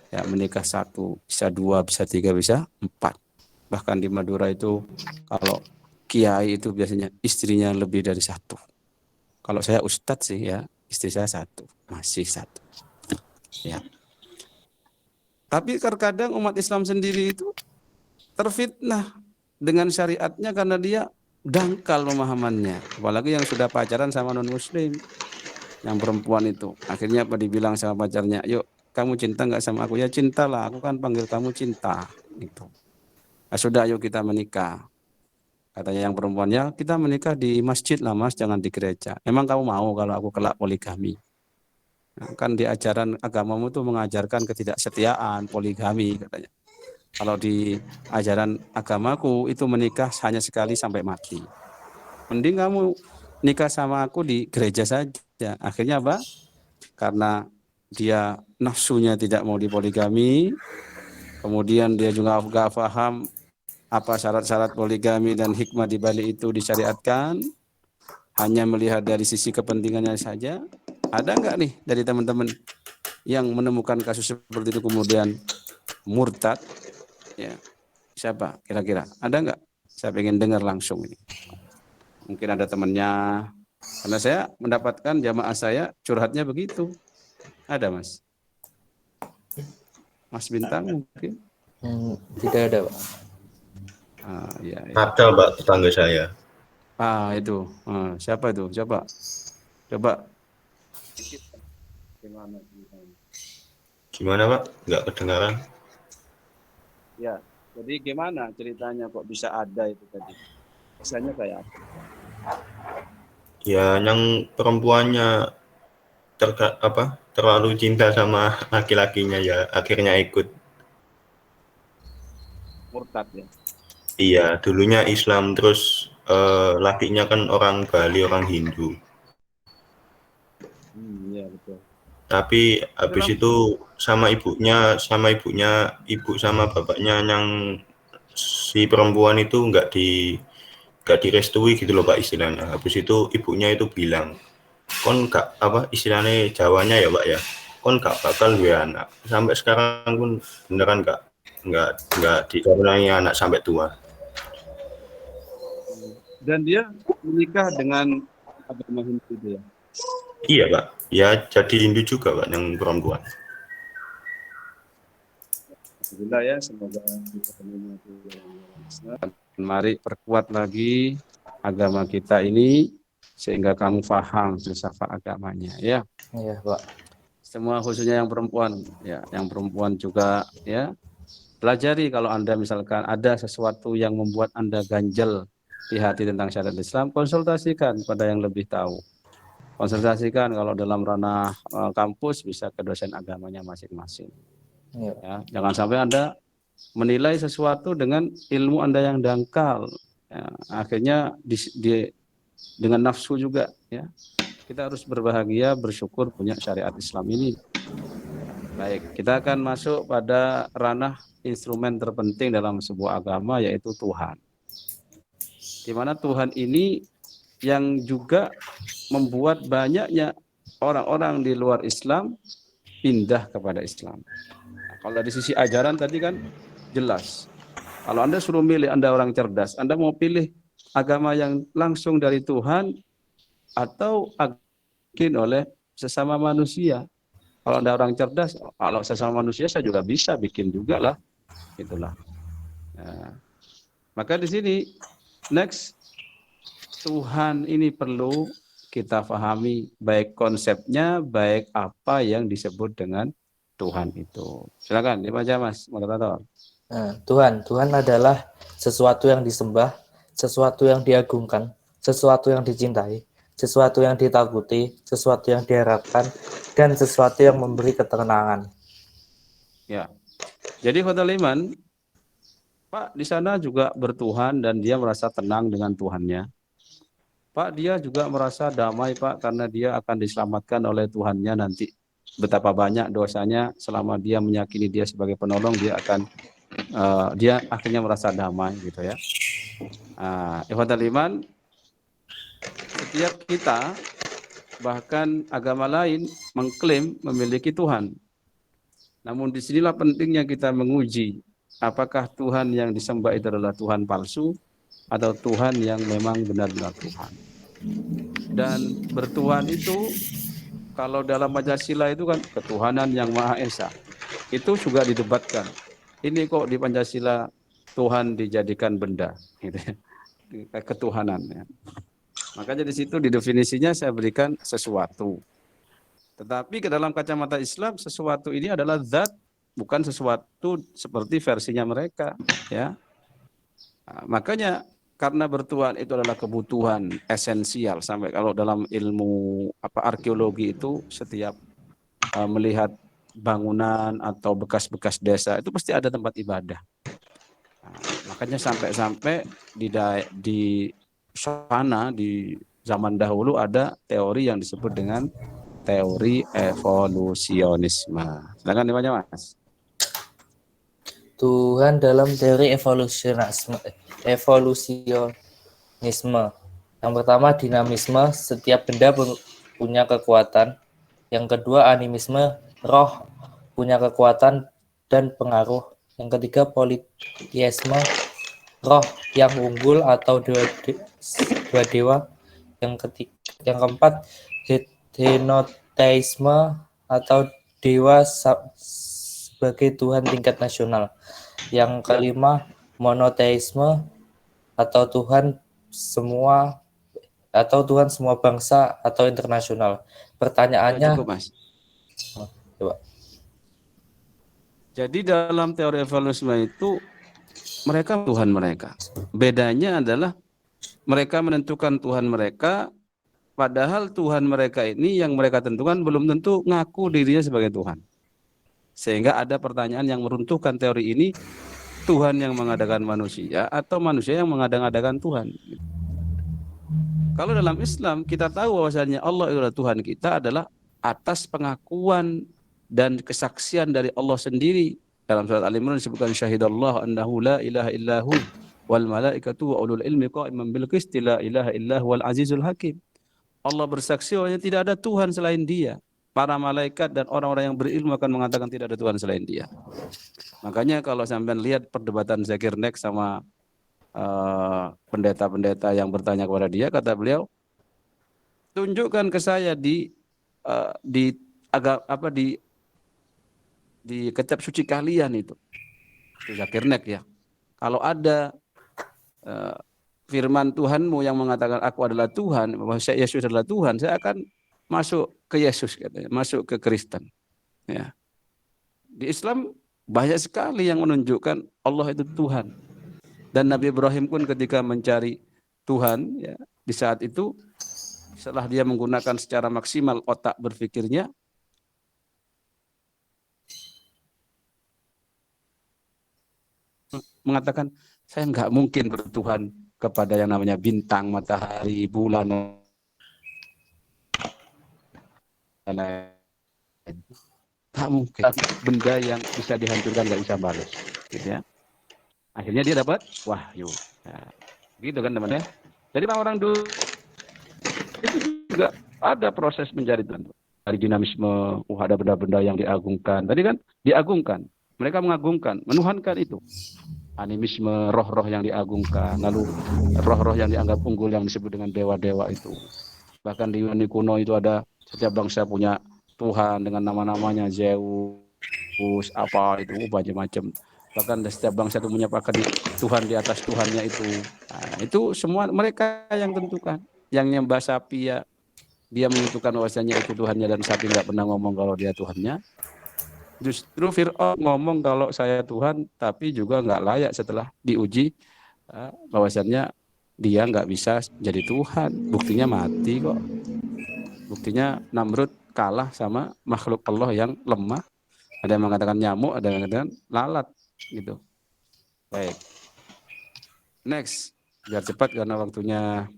ya menikah satu, bisa dua, bisa tiga, bisa empat. Bahkan di Madura itu kalau kiai itu biasanya istrinya lebih dari satu. Kalau saya ustadz sih ya, istri saya satu, masih satu. Ya. Tapi terkadang umat Islam sendiri itu terfitnah dengan syariatnya karena dia dangkal pemahamannya. Apalagi yang sudah pacaran sama non-muslim, yang perempuan itu. Akhirnya apa dibilang sama pacarnya, yuk kamu cinta nggak sama aku? Ya cintalah, aku kan panggil kamu cinta. Gitu. Nah, sudah yuk kita menikah. Katanya yang perempuannya, kita menikah di masjid lah mas, jangan di gereja. Emang kamu mau kalau aku kelak poligami? Nah, kan di ajaran agamamu itu mengajarkan ketidaksetiaan, poligami katanya. Kalau di ajaran agamaku itu menikah hanya sekali sampai mati. Mending kamu nikah sama aku di gereja saja. Akhirnya apa? Karena dia nafsunya tidak mau dipoligami, kemudian dia juga nggak paham apa syarat-syarat poligami dan hikmah di balik itu disyariatkan, hanya melihat dari sisi kepentingannya saja. Ada nggak nih dari teman-teman yang menemukan kasus seperti itu kemudian murtad? Ya, siapa kira-kira? Ada nggak? Saya pengen dengar langsung ini. Mungkin ada temannya. Karena saya mendapatkan jamaah saya curhatnya begitu. Ada mas? Mas Bintang mungkin? Tidak ada, Pak. Ya, ya. Ada Pak tetangga saya. Itu. Siapa itu? Coba. Gimana Pak? Nggak kedengaran? Ya, jadi gimana ceritanya kok bisa ada itu tadi? Biasanya kayak apa? Ya, yang perempuannya terlalu cinta sama laki-lakinya ya akhirnya ikut. Murtad ya? Iya, dulunya Islam terus lakinya kan orang Bali, orang Hindu. Iya betul. Tapi habis itu sama ibunya, ibu sama bapaknya yang si perempuan itu nggak direstui gitu loh Pak istilahnya. Habis itu ibunya itu bilang, kon gak istilahnya Jawanya ya Pak ya, kon gak bakal gue anak. Sampai sekarang pun beneran nggak dikaruniai anak sampai tua. Dan dia menikah dengan agama Hindu itu ya? Iya Pak, ya jadi Hindu juga Pak yang perempuan. Alhamdulillah ya, semoga mari perkuat lagi agama kita ini sehingga kamu paham filsafat agamanya ya. Iya, Pak. Semua khususnya yang perempuan ya, yang perempuan juga ya. Pelajari kalau Anda misalkan ada sesuatu yang membuat Anda ganjel di hati tentang syariat Islam, konsultasikan pada yang lebih tahu. Konsultasikan kalau dalam ranah kampus bisa ke dosen agamanya masing-masing. Ya, jangan sampai Anda menilai sesuatu dengan ilmu Anda yang dangkal. Ya, akhirnya dengan nafsu juga. Ya, kita harus berbahagia, bersyukur punya syariat Islam ini. Baik, kita akan masuk pada ranah instrumen terpenting dalam sebuah agama yaitu Tuhan. Di mana Tuhan ini yang juga membuat banyaknya orang-orang di luar Islam pindah kepada Islam. Nah, kalau dari sisi ajaran tadi kan jelas. Kalau Anda suruh milih, Anda orang cerdas, Anda mau pilih agama yang langsung dari Tuhan atau bikin oleh sesama manusia. Kalau Anda orang cerdas, kalau sesama manusia saya juga bisa bikin juga lah. Itulah. Nah, maka di sini next, Tuhan ini perlu kita pahami baik konsepnya, baik apa yang disebut dengan Tuhan itu. Silakan dibaca Mas moderator. Tuhan adalah sesuatu yang disembah, sesuatu yang diagungkan, sesuatu yang dicintai, sesuatu yang ditakuti, sesuatu yang diharapkan, dan sesuatu yang memberi ketenangan. Ya. Jadi Khotul Iman, Pak di sana juga bertuhan dan dia merasa tenang dengan Tuhannya. Pak, dia juga merasa damai, Pak, karena dia akan diselamatkan oleh Tuhannya nanti. Betapa banyak dosanya selama dia meyakini dia sebagai penolong, dia akan dia akhirnya merasa damai gitu ya. Ikhwatal iman, setiap kita bahkan agama lain mengklaim memiliki Tuhan. Namun disinilah pentingnya kita menguji apakah Tuhan yang disembah itu adalah Tuhan palsu atau Tuhan yang memang benar-benar Tuhan. Dan bertuhan itu kalau dalam Pancasila itu kan ketuhanan yang Maha Esa. Itu juga didebatkan. Ini kok di Pancasila Tuhan dijadikan benda, gitu ya. Ketuhanan. Ya. Makanya di situ di definisinya saya berikan sesuatu. Tetapi ke dalam kacamata Islam sesuatu ini adalah zat, bukan sesuatu seperti versinya mereka. Ya. Makanya karena bertuhan itu adalah kebutuhan esensial sampai kalau dalam ilmu arkeologi itu setiap melihat bangunan atau bekas-bekas desa itu pasti ada tempat ibadah. Makanya sampai-sampai di sana di zaman dahulu ada teori yang disebut dengan teori evolusionisme. Silakan dimana Mas? Tuhan dalam teori evolusionisme. Yang pertama dinamisme, setiap benda punya kekuatan. Yang kedua animisme, roh punya kekuatan dan pengaruh. Yang ketiga politeisme, roh yang unggul atau dua dewa. Yang keempat henoteisme atau dewa sebagai Tuhan tingkat nasional. Yang kelima monoteisme atau Tuhan semua bangsa atau internasional. Pertanyaannya cukup, Mas. Coba. Jadi dalam teori evolusionisme itu mereka Tuhan mereka. Bedanya adalah mereka menentukan Tuhan mereka, padahal Tuhan mereka ini yang mereka tentukan belum tentu ngaku dirinya sebagai Tuhan. Sehingga ada pertanyaan yang meruntuhkan teori ini, Tuhan yang mengadakan manusia atau manusia yang mengadang-adakan Tuhan. Kalau dalam Islam kita tahu bahwasanya Allah adalah Tuhan kita adalah atas pengakuan dan kesaksian dari Allah sendiri. Dalam surat Al-Imran disebutkan syahidallahu annahu la ilaha illahu wal malaikatu wa ulul ilmi qa'iman bil qisti la ilaha illahu wal azizul hakim. Allah bersaksi bahwa tidak ada Tuhan selain Dia. Para malaikat dan orang-orang yang berilmu akan mengatakan tidak ada Tuhan selain Dia. Makanya kalau sampean lihat perdebatan Zakir Naik sama pendeta-pendeta yang bertanya kepada dia, kata beliau, tunjukkan ke saya di kitab suci kalian itu Zakir Naik ya. Kalau ada firman Tuhanmu yang mengatakan aku adalah Tuhan, bahwa Yesus adalah Tuhan, saya akan masuk ke Yesus katanya, masuk ke Kristen. Ya. Di Islam banyak sekali yang menunjukkan Allah itu Tuhan. Dan Nabi Ibrahim pun ketika mencari Tuhan ya, di saat itu setelah dia menggunakan secara maksimal otak berpikirnya, mengatakan saya nggak mungkin bertuhan kepada yang namanya bintang, matahari, bulan, dan lain. Tak mungkin benda yang bisa dihancurkan nggak bisa balas, gitu ya. Akhirnya dia dapat wahyu. Nah, gitu kan teman-teman. Jadi orang dulu itu juga ada proses mencari Tuhan. Dari dinamisme, ada benda-benda yang diagungkan. Tadi kan diagungkan. Mereka mengagungkan, menuhankan itu. Animisme, roh-roh yang diagungkan. Lalu roh-roh yang dianggap unggul yang disebut dengan dewa-dewa itu. Bahkan di Yunani kuno itu ada setiap bangsa punya Tuhan dengan nama-namanya, Zeus, apa itu, macam-macam. Bahkan setiap bangsa itu menyepakat Tuhan di atas Tuhannya itu. Nah, itu semua mereka yang tentukan. Yang nyembah sapi ya, dia menentukan bahwasanya itu Tuhannya, dan sapi nggak pernah ngomong kalau dia Tuhannya. Justru Fir'aun ngomong kalau saya Tuhan, tapi juga nggak layak setelah diuji bahwasanya dia nggak bisa jadi Tuhan. Buktinya mati kok. Buktinya Namrud kalah sama makhluk Allah yang lemah. Ada yang mengatakan nyamuk, ada yang mengatakan lalat. Gitu. Baik. Next, biar cepat karena waktunya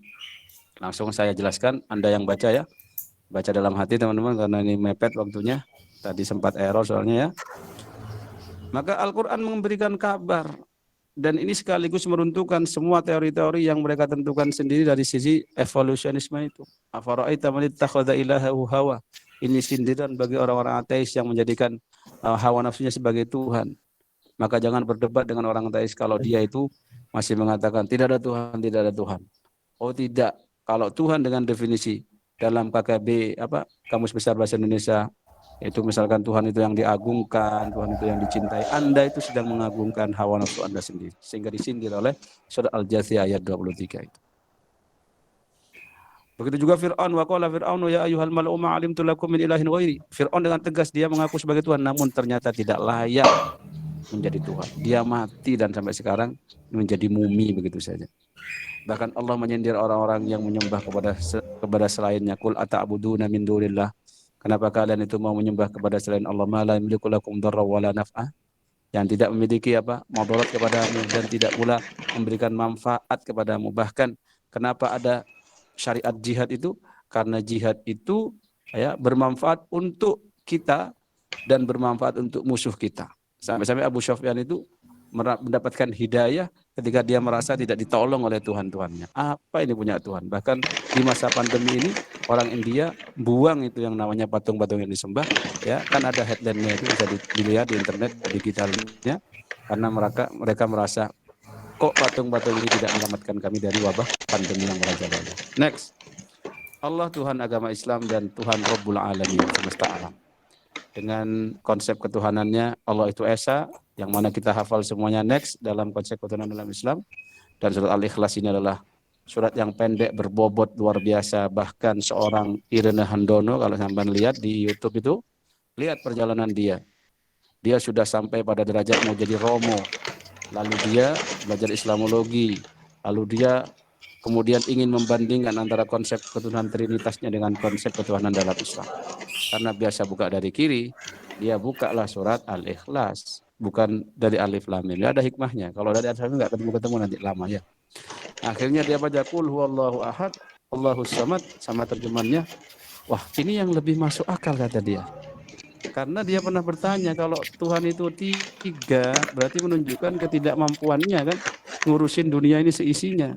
langsung saya jelaskan. Anda yang baca ya, baca dalam hati teman-teman karena ini mepet waktunya. Tadi sempat error soalnya ya. Maka Al-Quran memberikan kabar. Dan ini sekaligus meruntuhkan semua teori-teori yang mereka tentukan sendiri dari sisi evolusionisme itu. Afara'aita man ittakhadha ilahahu hawa. Ini sindiran bagi orang-orang ateis yang menjadikan hawa nafsunya sebagai Tuhan. Maka jangan berdebat dengan orang ateis kalau dia itu masih mengatakan tidak ada Tuhan, tidak ada Tuhan. Oh tidak, kalau Tuhan dengan definisi dalam KKB Kamus Besar Bahasa Indonesia itu misalkan Tuhan itu yang diagungkan, Tuhan itu yang dicintai, Anda itu sedang mengagungkan hawa nafsu Anda sendiri, sehingga disindir oleh surat Al-Jathiyah ayat 23 itu. Begitu juga Fir'aun, wa qala Fir'aun ya ayyuhal mala'u ma 'alimtu lakum min ilahin ghairi. Fir'aun dengan tegas dia mengaku sebagai Tuhan, namun ternyata tidak layak menjadi Tuhan. Dia mati dan sampai sekarang menjadi mumi begitu saja. Bahkan Allah menyindir orang-orang yang menyembah kepada selainnya. Qul ata'buduna min dunillah. Kenapa kalian itu mau menyembah kepada selain Allah? Ma la yamliku lakum dharra wa la naf'a. Yang tidak memiliki madarat kepadamu dan tidak pula memberikan manfaat kepadamu. Bahkan kenapa ada syariat jihad itu? Karena jihad itu bermanfaat untuk kita dan bermanfaat untuk musuh kita. Sampai-sampai Abu Sufyan itu mendapatkan hidayah ketika dia merasa tidak ditolong oleh Tuhan-Tuhannya. Apa ini punya Tuhan? Bahkan di masa pandemi ini orang India buang itu yang namanya patung-patung yang disembah, ya kan ada headline-nya itu bisa dilihat di internet digitalnya, karena mereka merasa kok patung-patung ini tidak menyelamatkan kami dari wabah pandemi yang merajalela. Next, Allah Tuhan agama Islam dan Tuhan Rabbul Alamin semesta alam. Dengan konsep ketuhanannya, Allah itu Esa, yang mana kita hafal semuanya next dalam konsep ketuhanan dalam Islam. Dan surat Al-Ikhlas ini adalah surat yang pendek berbobot luar biasa. Bahkan seorang Irene Handono, kalau sampai lihat di YouTube itu, lihat perjalanan dia. Dia sudah sampai pada derajat mau jadi Romo. Lalu dia belajar Islamologi. Lalu dia kemudian ingin membandingkan antara konsep ketuhanan Trinitasnya dengan konsep ketuhanan dalam Islam. Karena biasa buka dari kiri, dia bukalah surat Al-Ikhlas, bukan dari Alif Lam Mim. Ada hikmahnya. Kalau dari Alif Lam Mim nggak ketemu nanti lama ya. Akhirnya dia baca Qul huwallahu ahad, Allahus samad, sama terjemahannya. Wah, ini yang lebih masuk akal kata dia. Karena dia pernah bertanya kalau Tuhan itu tiga, berarti menunjukkan ketidakmampuannya kan ngurusin dunia ini seisinya.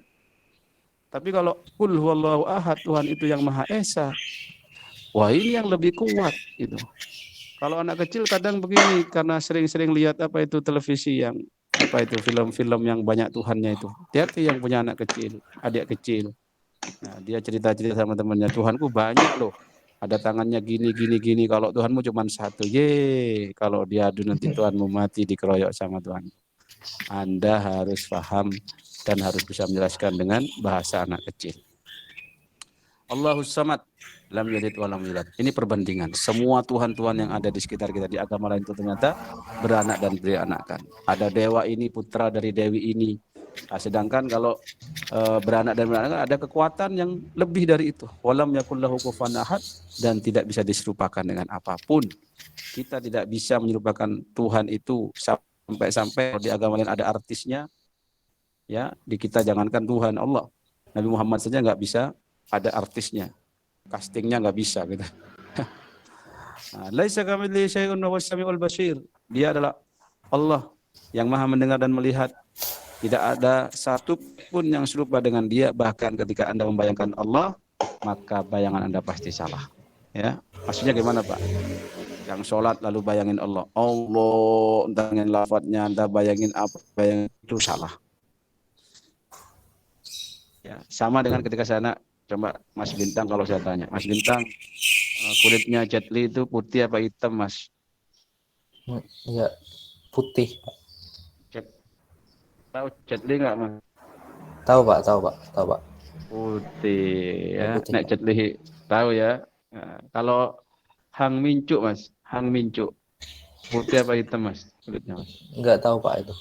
Tapi kalau Qul huwallahu ahad, Tuhan itu yang Maha Esa. Wah, ini yang lebih kuat gitu. Kalau anak kecil kadang begini karena sering-sering lihat televisi yang film-film yang banyak Tuhannya itu. Hati-hati yang punya anak kecil, adik kecil. Nah, dia cerita-cerita sama temannya, Tuhanku banyak loh. Ada tangannya gini. Kalau Tuhanmu cuma satu. Kalau diadu nanti Tuhanmu mati dikeroyok sama Tuhan. Anda harus paham dan harus bisa menjelaskan dengan bahasa anak kecil. Allahus samad, lam yalid wa lam yulad. Ini perbandingan. Semua Tuhan-Tuhan yang ada di sekitar kita di agama lain itu ternyata beranak dan beranak. Ada dewa ini putra dari dewi ini. Nah, sedangkan kalau beranak dan beranak ada kekuatan yang lebih dari itu. Walam yakul lahu kufuwan ahad, dan tidak bisa diserupakan dengan apapun. Kita tidak bisa menyerupakan Tuhan itu sampai-sampai di agama lain ada artisnya. Ya, di kita jangankan Tuhan Allah. Nabi Muhammad saja nggak bisa ada artisnya. Castingnya nggak bisa gitu. Laisa kamitslihi syai'un wa huwas samiul basir. Dia adalah Allah yang Maha mendengar dan melihat. Tidak ada satu pun yang serupa dengan Dia. Bahkan ketika Anda membayangkan Allah, maka bayangan Anda pasti salah. Ya, maksudnya gimana Pak? Yang sholat lalu bayangin Allah. Allah, entah dengan lafadznya Anda bayangin apa, bayangin itu salah. Ya, sama dengan ketika saya coba Mas Bintang, kalau saya tanya, Mas Bintang, kulitnya Jet Li itu putih apa hitam, Mas? Ya, putih. Tahu Jet Li nggak, Mas? Tahu Pak. Putih ya. Putih, Nek Jet Li tahu ya. Nah, kalau Hang Mincu, Mas, Hang Mincu putih apa hitam, Mas? Kulitnya, Mas? Nggak tahu Pak itu.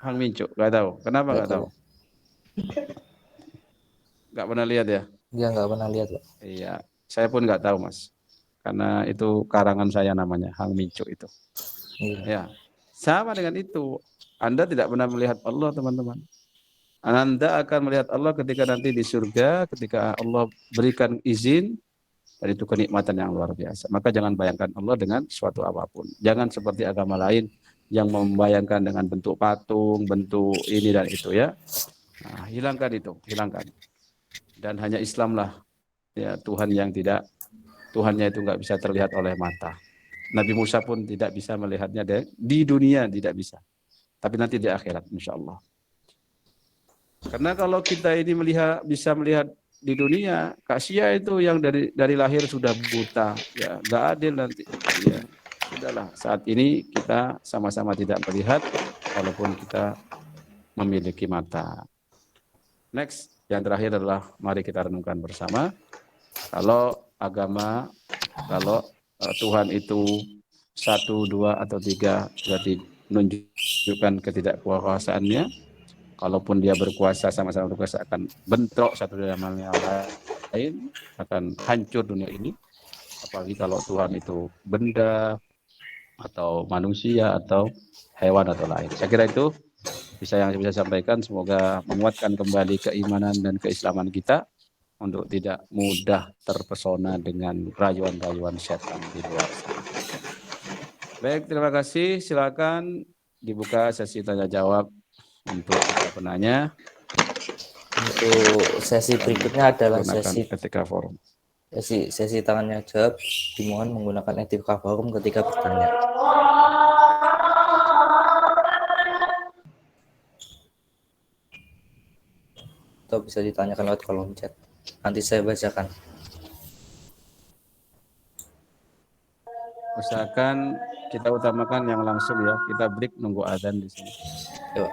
Hang Mincu nggak tahu. Kenapa nggak tahu? Nggak pernah lihat ya? Dia nggak pernah lihat Pak. Iya, saya pun nggak tahu, Mas. Karena itu karangan saya namanya, Hang Mincu itu. Iya. Ya, sama dengan itu. Anda tidak pernah melihat Allah, teman-teman. Anda akan melihat Allah ketika nanti di surga, ketika Allah berikan izin, Dan itu kenikmatan yang luar biasa. Maka jangan bayangkan Allah dengan suatu apapun. Jangan seperti agama lain yang membayangkan dengan bentuk patung, bentuk ini dan itu ya. Nah, hilangkan itu, hilangkan. Dan hanya Islamlah ya Tuhan yang tidak, Tuhannya itu nggak bisa terlihat oleh mata. Nabi Musa pun tidak bisa melihatnya di dunia, tidak bisa. Tapi nanti di akhirat, insya Allah. Karena kalau kita ini bisa melihat di dunia, Kak Sia itu yang dari lahir sudah buta, ya nggak adil nanti. Ya, sudahlah. Saat ini kita sama-sama tidak melihat, walaupun kita memiliki mata. Next, yang terakhir adalah mari kita renungkan bersama. Kalau agama, kalau Tuhan itu 1, 2, atau 3, berarti menunjukkan ketidakkuasaannya. Kalaupun dia berkuasa, sama-sama berkuasa, akan bentrok satu dengan yang lain, akan hancur dunia ini. Apalagi kalau Tuhan itu benda, atau manusia, atau hewan, atau lain. Saya kira itu yang bisa saya sampaikan. Semoga menguatkan kembali keimanan dan keislaman kita, untuk tidak mudah terpesona dengan rayuan-rayuan setan di luar sana. Baik, terima kasih. Silakan dibuka sesi tanya jawab untuk para penanya. Untuk sesi berikutnya adalah Gunakan etika forum. sesi tanya jawab. Dimohon menggunakan etika forum ketika bertanya. Atau bisa ditanyakan lewat kolom chat. Nanti saya bacakan. Usahakan kita utamakan yang langsung ya. Kita break nunggu azan di sini. Yuk.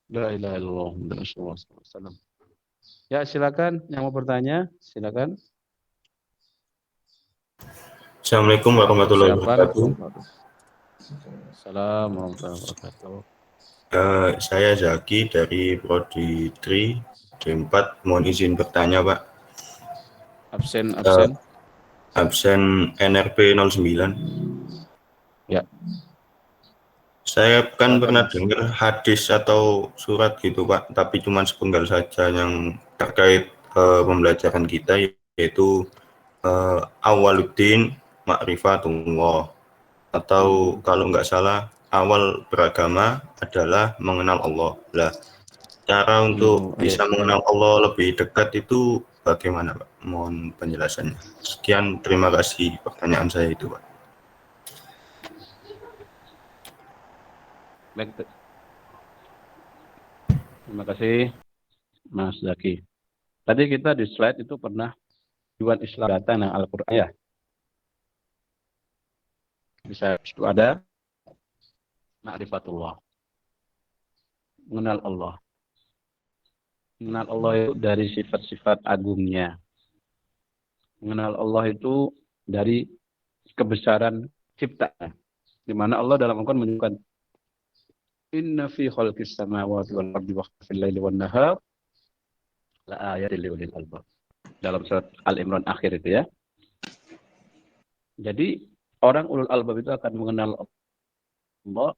La ilaha illallah Muhammadur Rasulullah SAW. Ya, silakan yang mau bertanya, silakan. Assalamualaikum warahmatullahi wabarakatuh. Assalamualaikum warahmatullahi wabarakatuh. Saya Zaki dari Prodi 3 D4. Mohon izin bertanya, Pak. Absen. Absen NRP 09. Ya. Saya kan pernah dengar hadis atau surat gitu, Pak, tapi cuma sepenggal saja yang terkait pembelajaran kita, yaitu awaluddin ma'rifatullah, atau kalau nggak salah awal beragama adalah mengenal Allah. Lah, cara untuk bisa mengenal Allah lebih dekat itu bagaimana, Pak? Mohon penjelasannya. Sekian, terima kasih, pertanyaan saya itu, Pak. Baik. Terima kasih Mas Zaki. Tadi kita di slide itu pernah tujuan Islam datang dengan Al-Quran ya. Bisa itu ada ma'rifatullah. Mengenal Allah. Mengenal Allah itu dari sifat-sifat agungnya. Mengenal Allah itu dari kebesaran ciptaan. Di mana Allah dalam Al-Quran menunjukkan inna fi khalqis samawati wal ardi wa ikhtilafil laili wan nahar la ayatin liulil albab. Dalam surat Al-Imran akhir itu ya. Jadi orang ulul albab itu akan mengenal Allah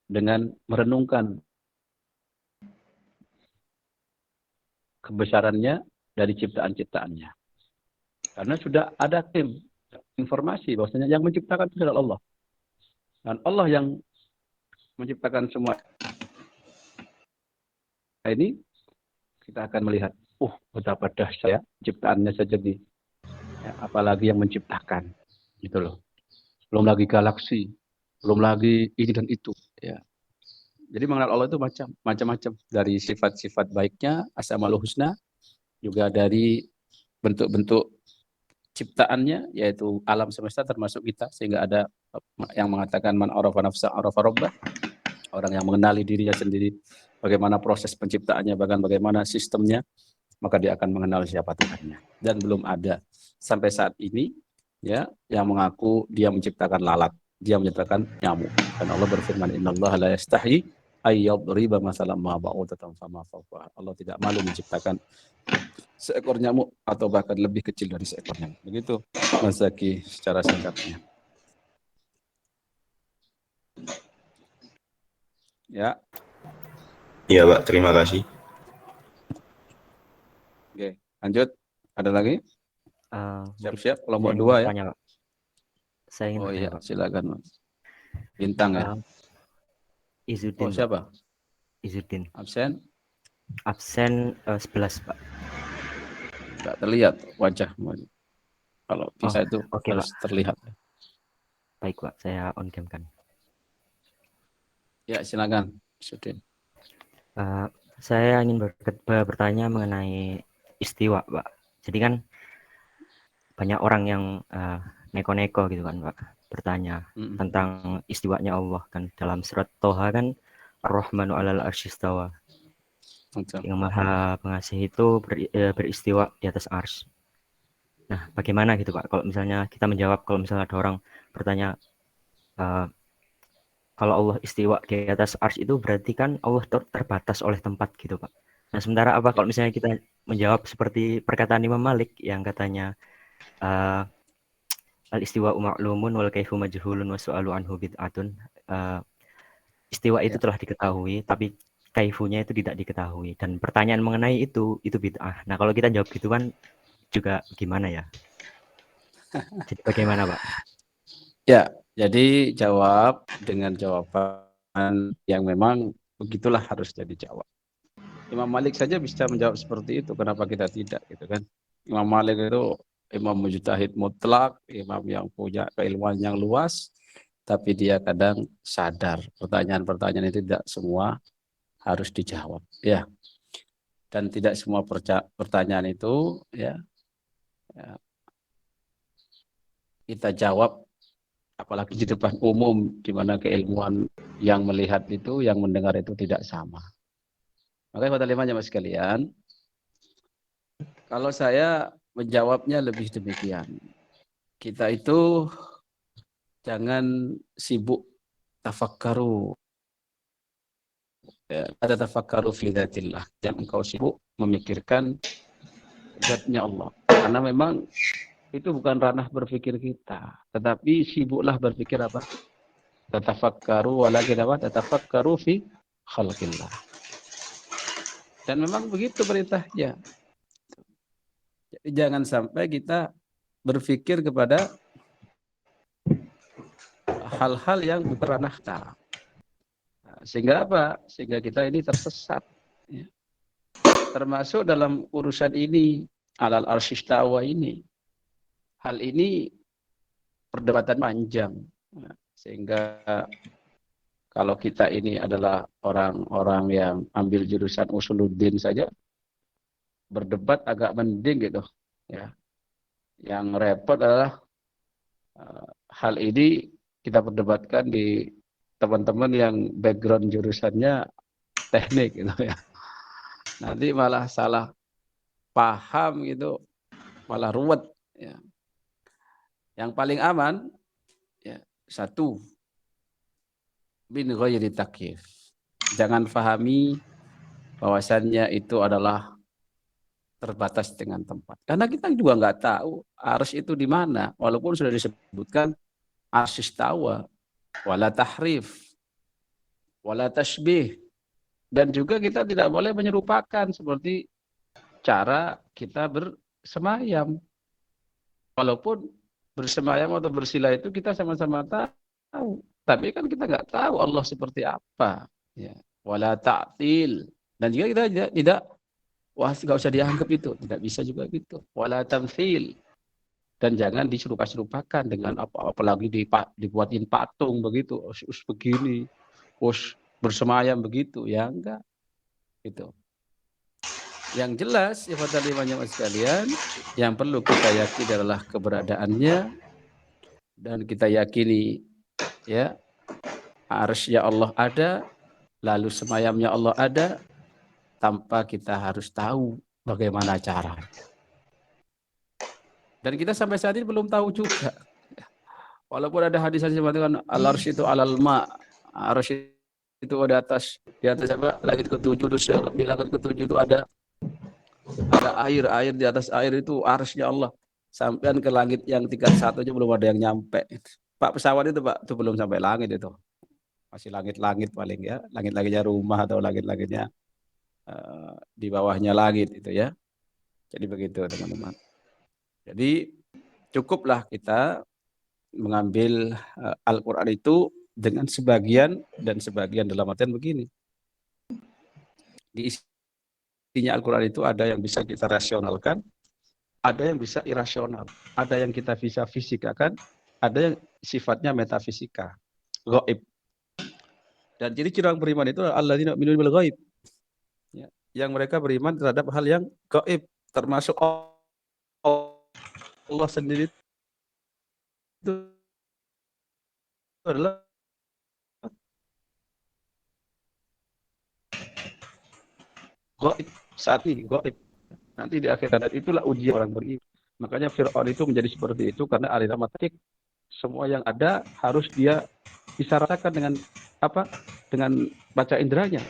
dengan merenungkan kebesarannya dari ciptaan-ciptaannya. Karena sudah ada tim informasi bahwasanya yang menciptakan itu adalah Allah. Dan Allah yang menciptakan semua ini, kita akan melihat, betapa dahsyat ciptaannya saja ya, apalagi yang menciptakan, gitu loh. Belum lagi galaksi, belum lagi ini dan itu, ya. Jadi mengenal Allah itu macam-macam. Dari sifat-sifat baiknya, asmaul husna, juga dari bentuk-bentuk ciptaannya, yaitu alam semesta termasuk kita, sehingga ada yang mengatakan man arafa nafsa arafa rabbah, orang yang mengenali dirinya sendiri, bagaimana proses penciptaannya, bagaimana sistemnya, maka dia akan mengenal siapa Tuhannya. Dan belum ada sampai saat ini ya yang mengaku dia menciptakan lalat, dia menciptakan nyamuk. Dan Allah berfirman, innallaha la yastahi ayyadriba masalan ma ba'udatan fama fawqaha. Allah tidak malu menciptakan seekor nyamuk atau bahkan lebih kecil dari seekor nyamuk. Begitu Mas Zaki secara singkatnya. Ya. Iya Pak, terima kasih. Oke, lanjut. Ada lagi? Siap-siap kelompok 2 ya. Tanya, Pak. Saya ingin Oh bertanya, iya, Pak. silakan Mas. Bintang ya. Izzuddin. Oh siapa? Izzuddin. Absen? Absen 11, Pak. Tidak terlihat wajah. Kalau bisa itu oke, harus Pak. terlihat. Baik, Pak. Saya on cam kan. Ya, silakan. Sudin. Saya ingin bertanya mengenai istiwa, Pak. Jadi kan banyak orang yang neko-neko gitu kan, Pak, bertanya tentang istiwanya Allah kan. Dalam surat Toha kan, Ar-Rahmanu 'alal 'arsy istawa. Yang Maha Pengasih itu beristiwa di atas ars. Nah, bagaimana gitu, Pak? Kalau misalnya kita menjawab, kalau misalnya ada orang bertanya, kalau Allah istiwa di atas ars itu berarti kan Allah terbatas oleh tempat gitu, Pak. Nah, sementara apa kalau misalnya kita menjawab seperti perkataan Imam Malik yang katanya al-istiwa ma'lumun wal kaifu majhulun wa su'alu anhu bid'atun. Istiwa itu telah diketahui, tapi kaifunya itu tidak diketahui. Dan pertanyaan mengenai itu bid'ah. Nah, kalau kita jawab gitu kan juga gimana ya? Jadi bagaimana, Pak? Ya, jadi jawab dengan jawaban yang memang begitulah harus jadi jawab. Imam Malik saja bisa menjawab seperti itu, kenapa kita tidak gitu kan? Imam Malik itu imam mujtahid mutlak, imam yang punya keilmuan yang luas, tapi dia kadang sadar pertanyaan-pertanyaan itu tidak semua harus dijawab, ya. Dan tidak semua pertanyaan itu ya kita jawab, apalagi di depan umum di mana keilmuan yang melihat itu, yang mendengar itu tidak sama. Makanya pada limanya mas sekalian, kalau saya menjawabnya lebih demikian. Kita itu jangan sibuk tafakkaru. Ya, ada tafakkaru fi dzatillah. Jangan engkau sibuk memikirkan zatnya Allah. Karena memang itu bukan ranah berpikir kita. Tetapi sibuklah berpikir apa? Tatafakkaru walakin apa? Tatafakkaru fi khalqillah. Dan memang begitu perintahnya. Jadi jangan sampai kita berpikir kepada hal-hal yang bukan ranah kita. Sehingga apa? Sehingga kita ini tersesat. Ya. Termasuk dalam urusan ini, alal arsy istawa ini. Hal ini perdebatan panjang. Ya. Sehingga kalau kita ini adalah orang-orang yang ambil jurusan usuluddin saja, berdebat agak mending gitu. Ya. Yang repot adalah hal ini kita perdebatkan di teman-teman yang background jurusannya teknik gitu ya. Nanti malah salah paham gitu, malah ruwet ya. Yang paling aman ya, satu, bin ghairi takyif. Jangan fahami bahwasannya itu adalah terbatas dengan tempat. Karena kita juga nggak tahu arsy itu di mana, walaupun sudah disebutkan arsy istawa, wala tahrif, wala tashbih. Dan juga kita tidak boleh menyerupakan seperti cara kita bersemayam. Walaupun bersemayam atau bersila itu kita sama-sama tahu. Tapi kan kita nggak tahu Allah seperti apa. Ya. Wala ta'til. Dan juga kita tidak wah nggak usah dianggap itu. Tidak bisa juga gitu. Wala tamthil. Dan jangan diserupakan dengan apa, apalagi dibuatin patung begitu. Us begini. Us bersemayam begitu, ya enggak. Gitu. Yang jelas, ikhwatal iman jamaah sekalian, yang perlu kita yakini adalah keberadaannya, dan kita yakini ya arsy Allah ada, lalu semayamnya Allah ada, tanpa kita harus tahu bagaimana caranya. Dan kita sampai saat ini belum tahu juga. Walaupun ada hadis-hadis yang mengatakan al-arsy itu alal ma, arsy itu ada di atas apa? Langit ketujuh, terus di langit ketujuh itu ada air di atas air itu arsy Allah. Sampai ke langit yang tingkat 1 aja belum ada yang nyampe. Pak, pesawat itu Pak, itu belum sampai langit itu. Masih langit-langit paling ya, langit-langitnya rumah atau langit-langitnya di bawahnya langit itu ya. Jadi begitu teman-teman. Jadi cukuplah kita mengambil Al-Quran itu dengan sebagian, dan sebagian dalam artian begini. Di isinya Al-Quran itu ada yang bisa kita rasionalkan, ada yang bisa irasional, ada yang kita bisa fisikakan, ada yang sifatnya metafisika, gaib. Dan ciri-ciri orang beriman itu alladzina yu'minuna bil ghaib. Ya, yang mereka beriman terhadap hal yang gaib, termasuk Allah sendiri itu adalah gaib, saat ini gaib. Nanti di akhir hayat itulah ujian orang beriman. Makanya Fir'aun itu menjadi seperti itu karena alira matik, semua yang ada harus dia bisa rasakan dengan apa? Dengan baca inderanya.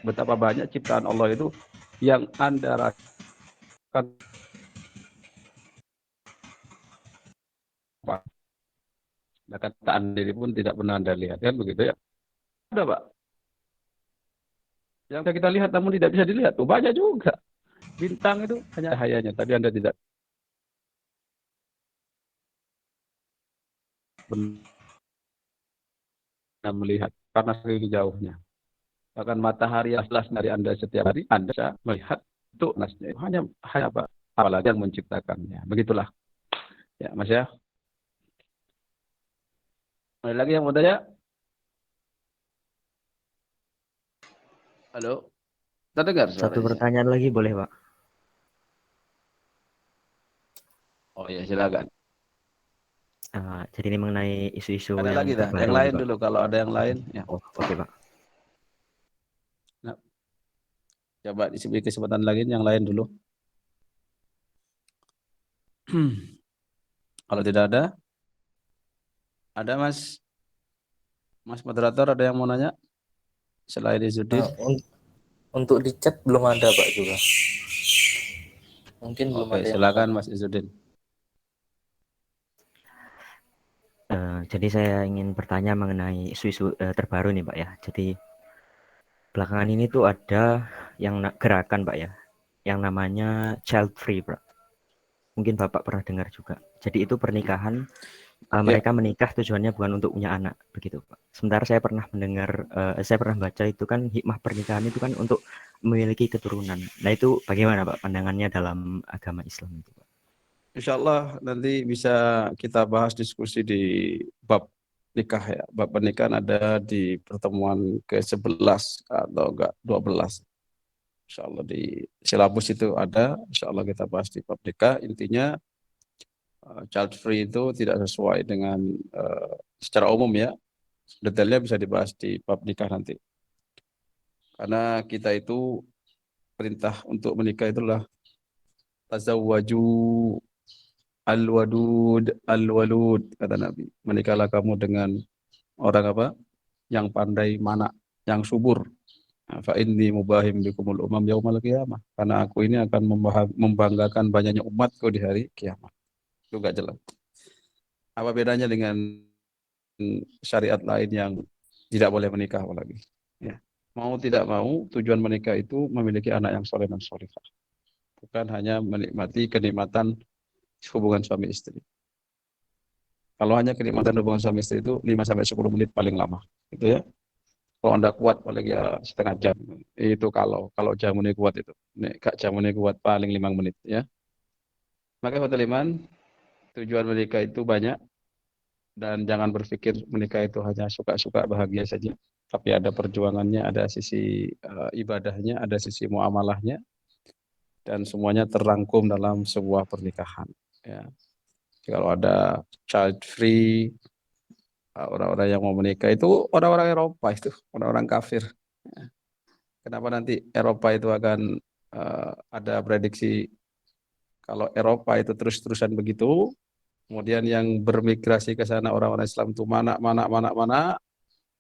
Betapa banyak ciptaan Allah itu yang Anda rasakan. Bahkan Anda pun tidak pernah Anda lihat, kan begitu ya? Ada Pak. Yang kita lihat namun tidak bisa dilihat. Tuh banyak juga. Bintang itu hanya cahayanya, tapi Anda tidak pernah melihat karena saking jauhnya. Bahkan matahari yang jelas dari Anda setiap hari, Anda bisa melihat itu nasnya. Hanya apa? Apalagi yang menciptakannya. Begitulah. Ya, Mas ya. Ada lagi yang mau tanya? Halo? Kita dengar suaranya. Satu pertanyaan lagi boleh, Pak? Oh ya, silakan. Jadi ini mengenai isu-isu Ada yang lagi dah. terbaru Yang nih, lain Pak. dulu kalau ada yang lain. Ya. Oh, oke, Pak. Nah, coba diberi kesempatan lagi yang lain dulu. Kalau tidak ada Mas moderator ada yang mau nanya selain Izzuddin? Untuk di chat belum ada Pak juga. Mungkin belum ada. Silakan Mas Izzuddin. Jadi saya ingin bertanya mengenai isu-isu terbaru nih Pak ya. Jadi belakangan ini tuh ada yang gerakan Pak ya, yang namanya child free Pak. Mungkin Bapak pernah dengar juga. Jadi itu pernikahan, mereka menikah tujuannya bukan untuk punya anak, begitu Pak. Sementara saya pernah mendengar, saya pernah baca itu kan hikmah pernikahan itu kan untuk memiliki keturunan. Nah itu bagaimana Pak pandangannya dalam agama Islam itu Pak? Insya Allah nanti bisa kita bahas diskusi di bab nikah ya. Bab pernikahan ada di pertemuan ke-11 atau enggak 12. Insya Allah di silabus itu ada. Insya Allah kita bahas di bab nikah. Intinya child free itu tidak sesuai dengan secara umum ya. Detailnya bisa dibahas di bab nikah nanti. Karena kita itu perintah untuk menikah itulah tazawwaju al-walud kata Nabi. Menikahlah kamu dengan orang apa? Yang pandai mana, yang subur. Fa inni mubahim bikumul umam yaumal qiyamah. Karena aku ini akan membanggakan banyaknya umatku di hari kiamat. Itu enggak jelas. Apa bedanya dengan syariat lain yang tidak boleh menikah apalagi? Ya. Mau tidak mau, tujuan menikah itu memiliki anak yang soleh dan solehah. Bukan hanya menikmati kenikmatan hubungan suami istri. Kalau hanya kenikmatan hubungan suami istri itu 5-10 menit paling lama, gitu ya. Kalau Anda kuat paling ya setengah jam. Itu kalau jamunya kuat itu. Nek jamunya kuat paling 5 menit ya. Maka Hotel Iman, tujuan menikah itu banyak, dan jangan berpikir menikah itu hanya suka-suka bahagia saja. tapi ada perjuangannya, ada sisi ibadahnya, ada sisi muamalahnya, dan semuanya terrangkum dalam sebuah pernikahan. Ya. Kalau ada child free, orang-orang yang mau menikah itu orang-orang Eropa, itu orang-orang kafir. Ya. Kenapa nanti Eropa itu akan ada prediksi kalau Eropa itu terus-terusan begitu, kemudian yang bermigrasi ke sana orang-orang Islam itu mana,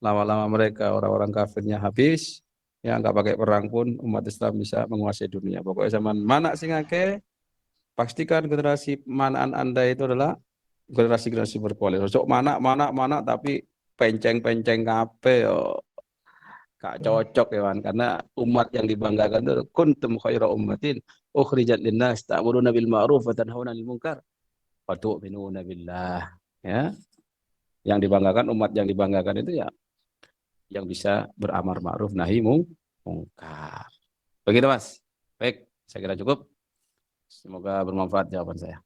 lama-lama mereka orang-orang kafirnya habis, ya nggak pakai perang pun umat Islam bisa menguasai dunia. Pokoknya zaman mana sing akeh, pastikan generasi manaan Anda itu adalah generasi-generasi berkualitas. Sok mana, tapi penceng-penceng kape, gak cocok ya kan, karena umat yang dibanggakan itu kuntum khaira ummatin ukhrijat linnas ta'muruna bil ma'ruf wa tanhauna 'anil munkar wa tu'minuna billah. Ya, yang dibanggakan, umat yang dibanggakan itu ya yang bisa beramar ma'ruf nahi mungkar. Begitu Mas. Baik, saya kira cukup. Semoga bermanfaat jawaban saya.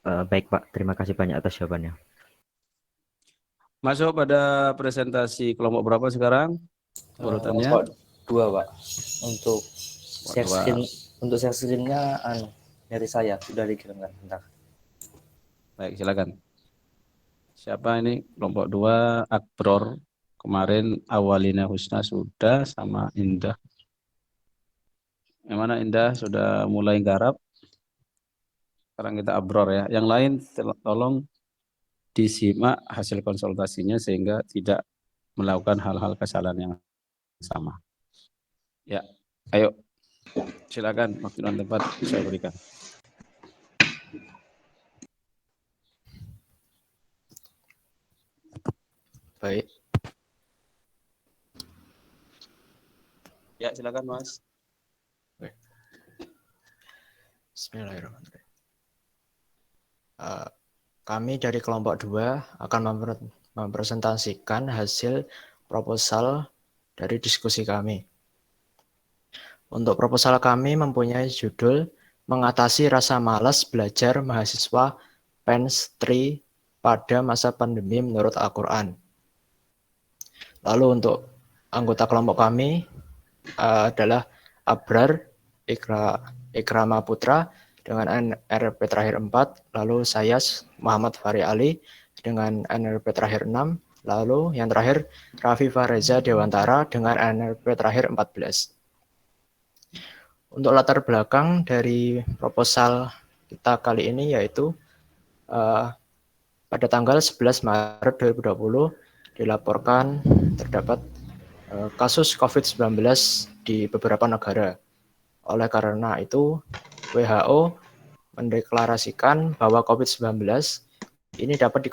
Baik Pak, terima kasih banyak atas jawabannya. Masuk pada presentasi kelompok berapa sekarang? Urutannya Kelompok 2, Pak. Untuk share dua. screen, untuk share screen-nya dari saya sudah dikirimkan. Bentar. Baik, silakan. Siapa ini? Kelompok 2, Akbror. Kemarin Awalina Husna sudah, sama Indah. Yang mana Indah sudah mulai garap. Sekarang kita Abror ya. Yang lain tolong disimak hasil konsultasinya sehingga tidak melakukan hal-hal kesalahan yang sama. Ya, ayo silakan, waktu dan tempat saya berikan. Baik, Ya, silakan Mas. bismillahirrahmanirrahim. Kami dari kelompok 2 akan mempresentasikan hasil proposal dari diskusi kami. Untuk proposal kami mempunyai judul Mengatasi Rasa Malas Belajar Mahasiswa PENS 3 pada Masa Pandemi Menurut Al-Quran. Lalu untuk anggota kelompok kami adalah Abrar Ikrama Putra dengan NRP terakhir 4, lalu saya Muhammad Fahri Ali dengan NRP terakhir 6, lalu yang terakhir Raffi Reza Dewantara dengan NRP terakhir 14. Untuk latar belakang dari proposal kita kali ini yaitu pada tanggal 11 Maret 2020 dilaporkan terdapat kasus COVID-19 di beberapa negara. Oleh karena itu, WHO mendeklarasikan bahwa COVID-19 ini dapat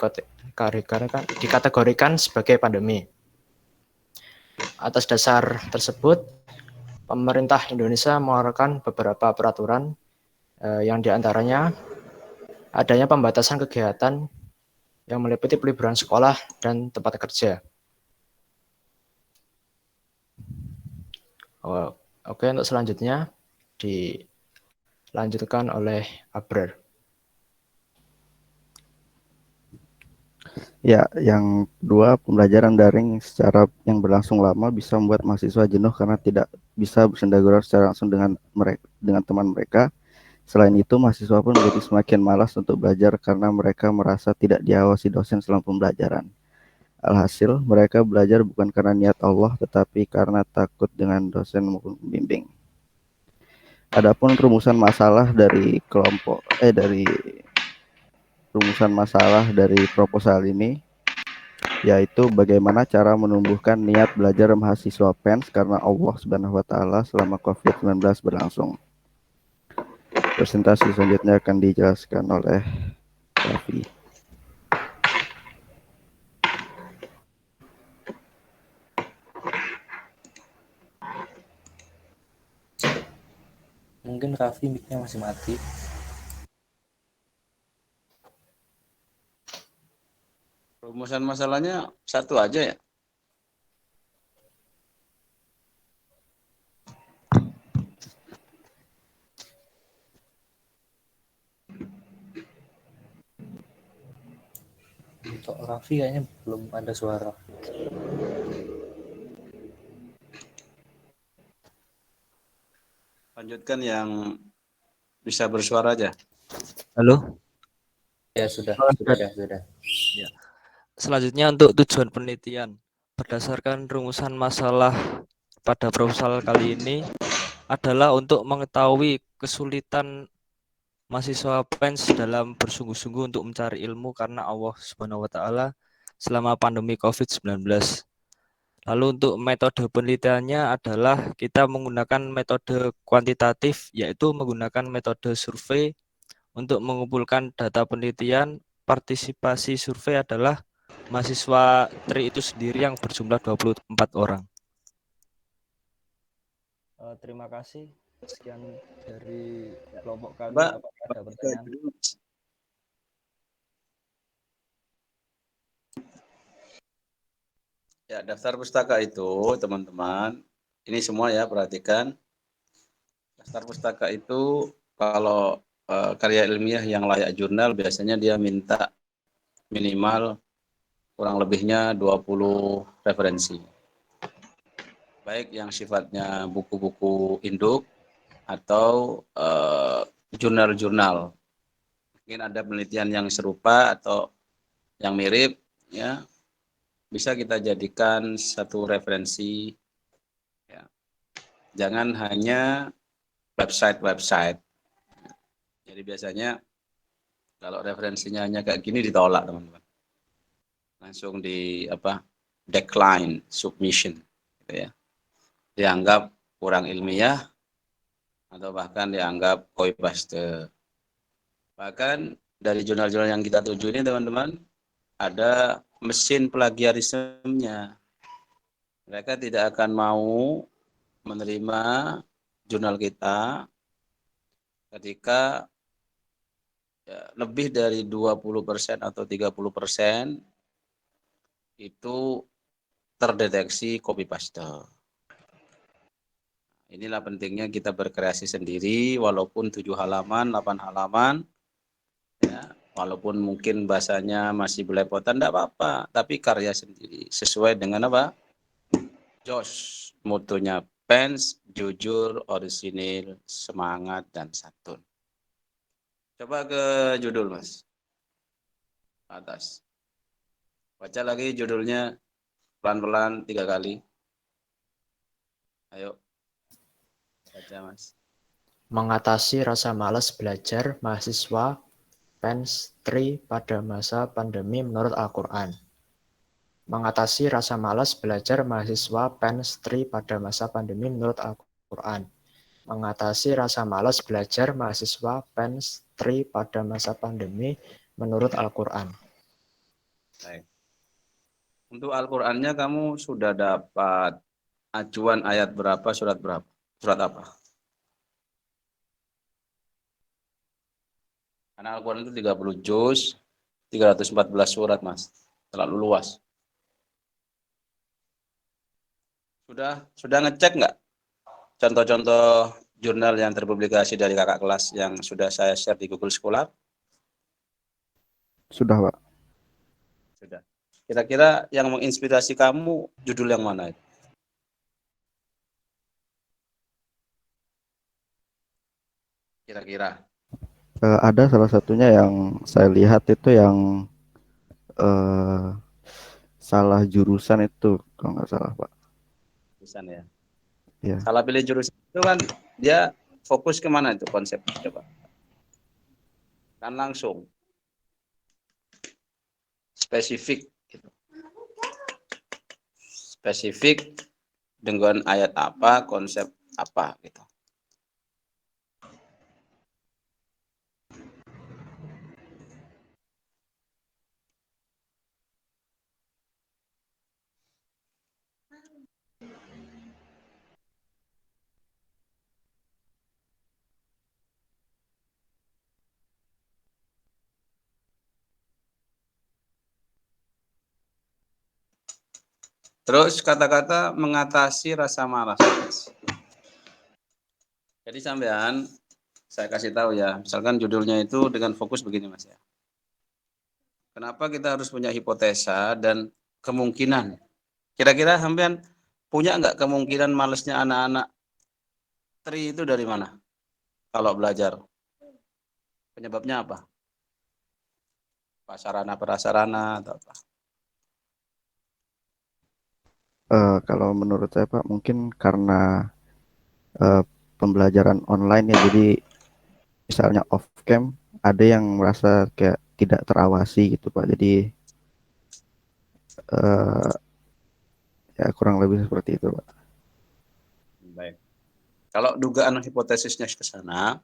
dikategorikan sebagai pandemi. Atas dasar tersebut, pemerintah Indonesia mengeluarkan beberapa peraturan yang diantaranya adanya pembatasan kegiatan yang meliputi peliburan sekolah dan tempat kerja. Oke, untuk selanjutnya dilanjutkan oleh Abrar. Ya, yang kedua, pembelajaran daring secara yang berlangsung lama bisa membuat mahasiswa jenuh karena tidak bisa bersenda-gurau secara langsung dengan teman mereka. Selain itu, mahasiswa pun menjadi semakin malas untuk belajar karena mereka merasa tidak diawasi dosen selama pembelajaran. Alhasil, mereka belajar bukan karena niat Allah, tetapi karena takut dengan dosen maupun pembimbing. Adapun rumusan masalah dari proposal ini, yaitu bagaimana cara menumbuhkan niat belajar mahasiswa PENS karena Allah Subhanahu wa Ta'ala selama COVID-19 berlangsung. Presentasi selanjutnya akan dijelaskan oleh Raffi. Mungkin Raffi mic-nya masih mati. Rumusan masalahnya satu aja ya. Untuk Raffi kayaknya belum ada suara. Lanjutkan yang bisa bersuara aja. Halo. Ya sudah, Oh, sudah. Ya. Selanjutnya untuk tujuan penelitian. Berdasarkan rumusan masalah pada proposal kali ini adalah untuk mengetahui kesulitan mahasiswa PENS dalam bersungguh-sungguh untuk mencari ilmu karena Allah Subhanahu wa taala selama pandemi COVID-19. Lalu untuk metode penelitiannya adalah kita menggunakan metode kuantitatif, yaitu menggunakan metode survei untuk mengumpulkan data penelitian. Partisipasi survei adalah mahasiswa TRI itu sendiri yang berjumlah 24 orang. Terima kasih. Sekian dari kelompok kami. Mbak, Apakah ada pertanyaan? Ya, daftar pustaka itu, teman-teman, ini semua ya, perhatikan. Daftar pustaka itu kalau karya ilmiah yang layak jurnal biasanya dia minta minimal kurang lebihnya 20 referensi. Baik yang sifatnya buku-buku induk atau jurnal-jurnal. Mungkin ada penelitian yang serupa atau yang mirip, ya, bisa kita jadikan satu referensi. Ya. Jangan hanya website. Jadi biasanya kalau referensinya hanya kayak gini ditolak, teman-teman. Langsung decline submission, gitu ya. Dianggap kurang ilmiah atau bahkan dianggap copy paste. Bahkan dari jurnal-jurnal yang kita tuju ini, teman-teman, ada mesin plagiarismenya. Mereka tidak akan mau menerima jurnal kita ketika lebih dari 20% atau 30% itu terdeteksi copy paste. Inilah pentingnya kita berkreasi sendiri, walaupun 7 halaman, 8 halaman, ya, walaupun mungkin bahasanya masih belepotan, tidak apa-apa, tapi karya sendiri sesuai dengan apa? Josh, motonya PENS, jujur, orisinil, semangat, dan santun. Coba ke judul, Mas. Atas. Baca lagi judulnya pelan-pelan 3 kali. Ayo. Baca, Mas. Mengatasi rasa malas belajar mahasiswa PENS TRI pada masa pandemi menurut Al-Quran. Mengatasi rasa malas belajar mahasiswa PENS TRI pada masa pandemi menurut Al-Quran. Mengatasi rasa malas belajar mahasiswa PENS TRI pada masa pandemi menurut Al-Quran. Baik. Untuk Al-Qurannya kamu sudah dapat acuan ayat berapa, surat berapa? Surat apa? Karena Al-Quran itu 30 juz, 314 surat, Mas. Terlalu luas. Sudah ngecek nggak contoh-contoh jurnal yang terpublikasi dari kakak kelas yang sudah saya share di Google Scholar? Sudah, Pak. Sudah. Kira-kira yang menginspirasi kamu judul yang mana itu? Kira-kira. Ada salah satunya yang saya lihat itu yang salah jurusan itu, kalau nggak salah, Pak. Jurusan ya. Ya. Salah pilih jurusan itu kan dia fokus kemana itu konsepnya, coba. Kan langsung spesifik gitu. Spesifik dengan ayat apa, konsep apa gitu. Terus kata-kata mengatasi rasa malas. Jadi sampean, saya kasih tahu ya, misalkan judulnya itu dengan fokus begini, Mas ya. Kenapa kita harus punya hipotesa dan kemungkinan? Kira-kira sampean punya nggak kemungkinan malesnya anak-anak TRI itu dari mana? kalau belajar? Penyebabnya apa? Sarana prasarana atau apa? Kalau menurut saya Pak, mungkin karena eh, pembelajaran online ya, jadi misalnya off cam ada yang merasa kayak tidak terawasi gitu Pak. Jadi eh, ya kurang lebih seperti itu Pak. Baik. Kalau dugaan hipotesisnya ke sana,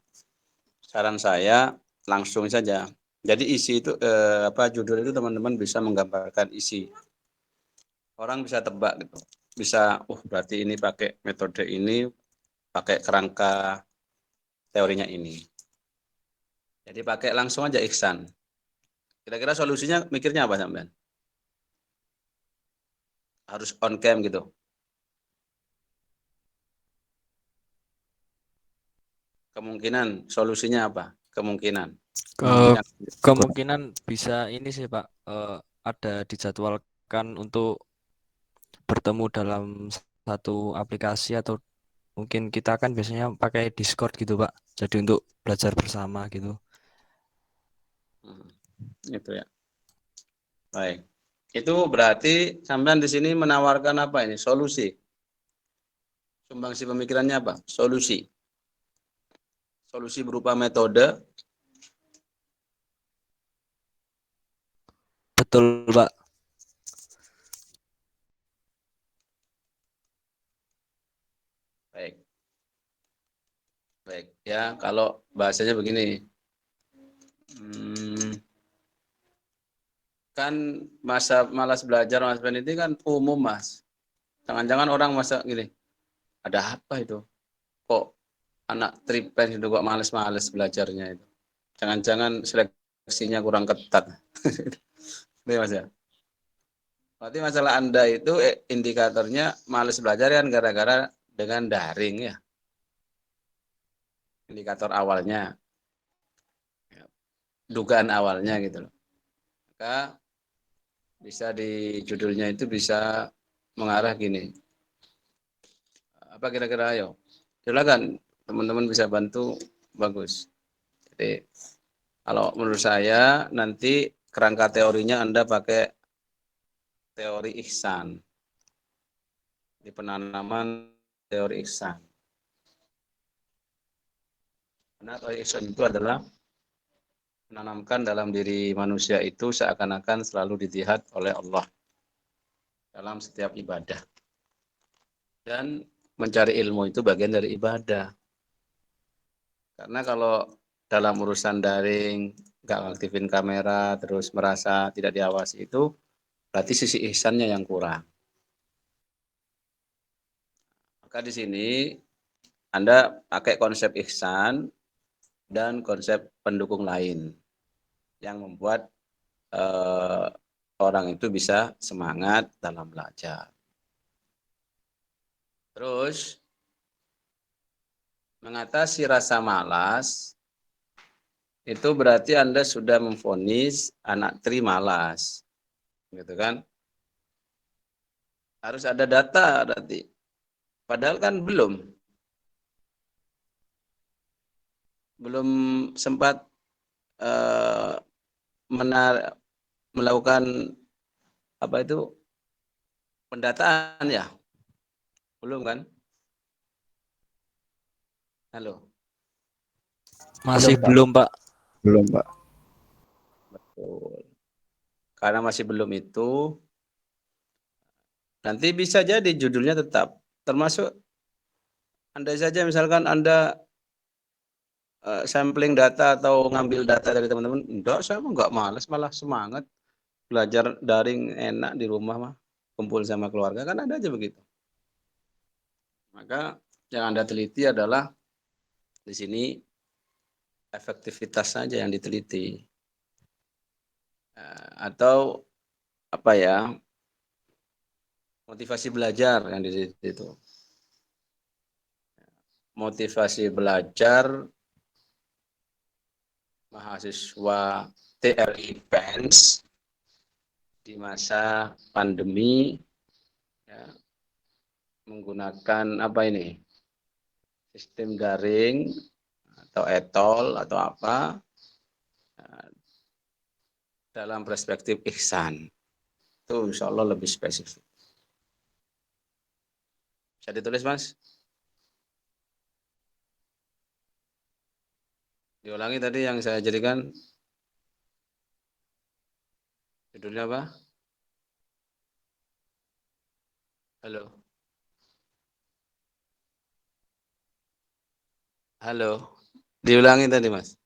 saran saya langsung saja. Jadi isi itu judul itu teman-teman bisa menggambarkan isi. Orang bisa tebak gitu. Bisa, berarti ini pakai metode ini, pakai kerangka teorinya ini. Jadi pakai langsung aja ihsan. Kira-kira solusinya mikirnya apa sampean? Harus on cam gitu. Kemungkinan solusinya apa? Kemungkinan. Kemungkinan bisa ini sih Pak, ada dijadwalkan untuk bertemu dalam satu aplikasi, atau mungkin kita kan biasanya pakai Discord gitu Pak. Jadi untuk belajar bersama gitu. Itu ya. Baik. Itu berarti sampean di sini menawarkan apa ini? Solusi. Sumbangsi pemikirannya apa? Solusi. Solusi berupa metode. Betul Pak. Baik. Baik. Ya, kalau bahasanya begini. Kan masa malas belajar Mas Ben ini kan umum Mas. Jangan-jangan orang masa gini, ada apa itu? Kok anak tripen itu kok males-males belajarnya itu? Jangan-jangan seleksinya kurang ketat. Ini Mas ya. Berarti masalah Anda itu indikatornya males belajar kan gara-gara dengan daring ya. Indikator awalnya. Dugaan awalnya gitu loh. Maka bisa di judulnya itu bisa mengarah gini. Apa kira-kira ayo? Silakan teman-teman bisa bantu, bagus. Jadi kalau menurut saya nanti kerangka teorinya Anda pakai teori ihsan. Di penanaman teori ihsan. Karena teori ihsan itu adalah menanamkan dalam diri manusia itu seakan-akan selalu dilihat oleh Allah dalam setiap ibadah. Dan mencari ilmu itu bagian dari ibadah. Karena kalau dalam urusan daring, nggak aktifin kamera, terus merasa tidak diawasi itu, berarti sisi ihsannya yang kurang. Maka di sini Anda pakai konsep ihsan dan konsep pendukung lain yang membuat orang itu bisa semangat dalam belajar. Terus mengatasi rasa malas itu berarti Anda sudah memvonis anak tri malas. Gitu kan? Harus ada data berarti. Padahal kan belum sempat melakukan apa itu pendataan ya. Belum kan? Halo. Masih belum Pak. Belum Pak. Betul. Karena masih belum itu, nanti bisa jadi judulnya tetap. Termasuk Anda saja misalkan Anda sampling data atau ngambil data dari teman-teman, enggak, saya enggak malas, malah semangat. Belajar daring enak di rumah mah. Kumpul sama keluarga, kan ada aja begitu. Maka yang Anda teliti adalah di sini efektivitas saja yang diteliti. Atau apa ya, motivasi belajar yang diteliti itu. Motivasi belajar mahasiswa TRI PENS di masa pandemi ya, menggunakan apa ini, sistem daring atau etol atau apa dalam perspektif ihsan. Itu insya Allah lebih spesifik. Bisa ditulis, Mas? Diulangi tadi yang saya jadikan judulnya apa? Halo. Halo. Diulangi tadi, Mas.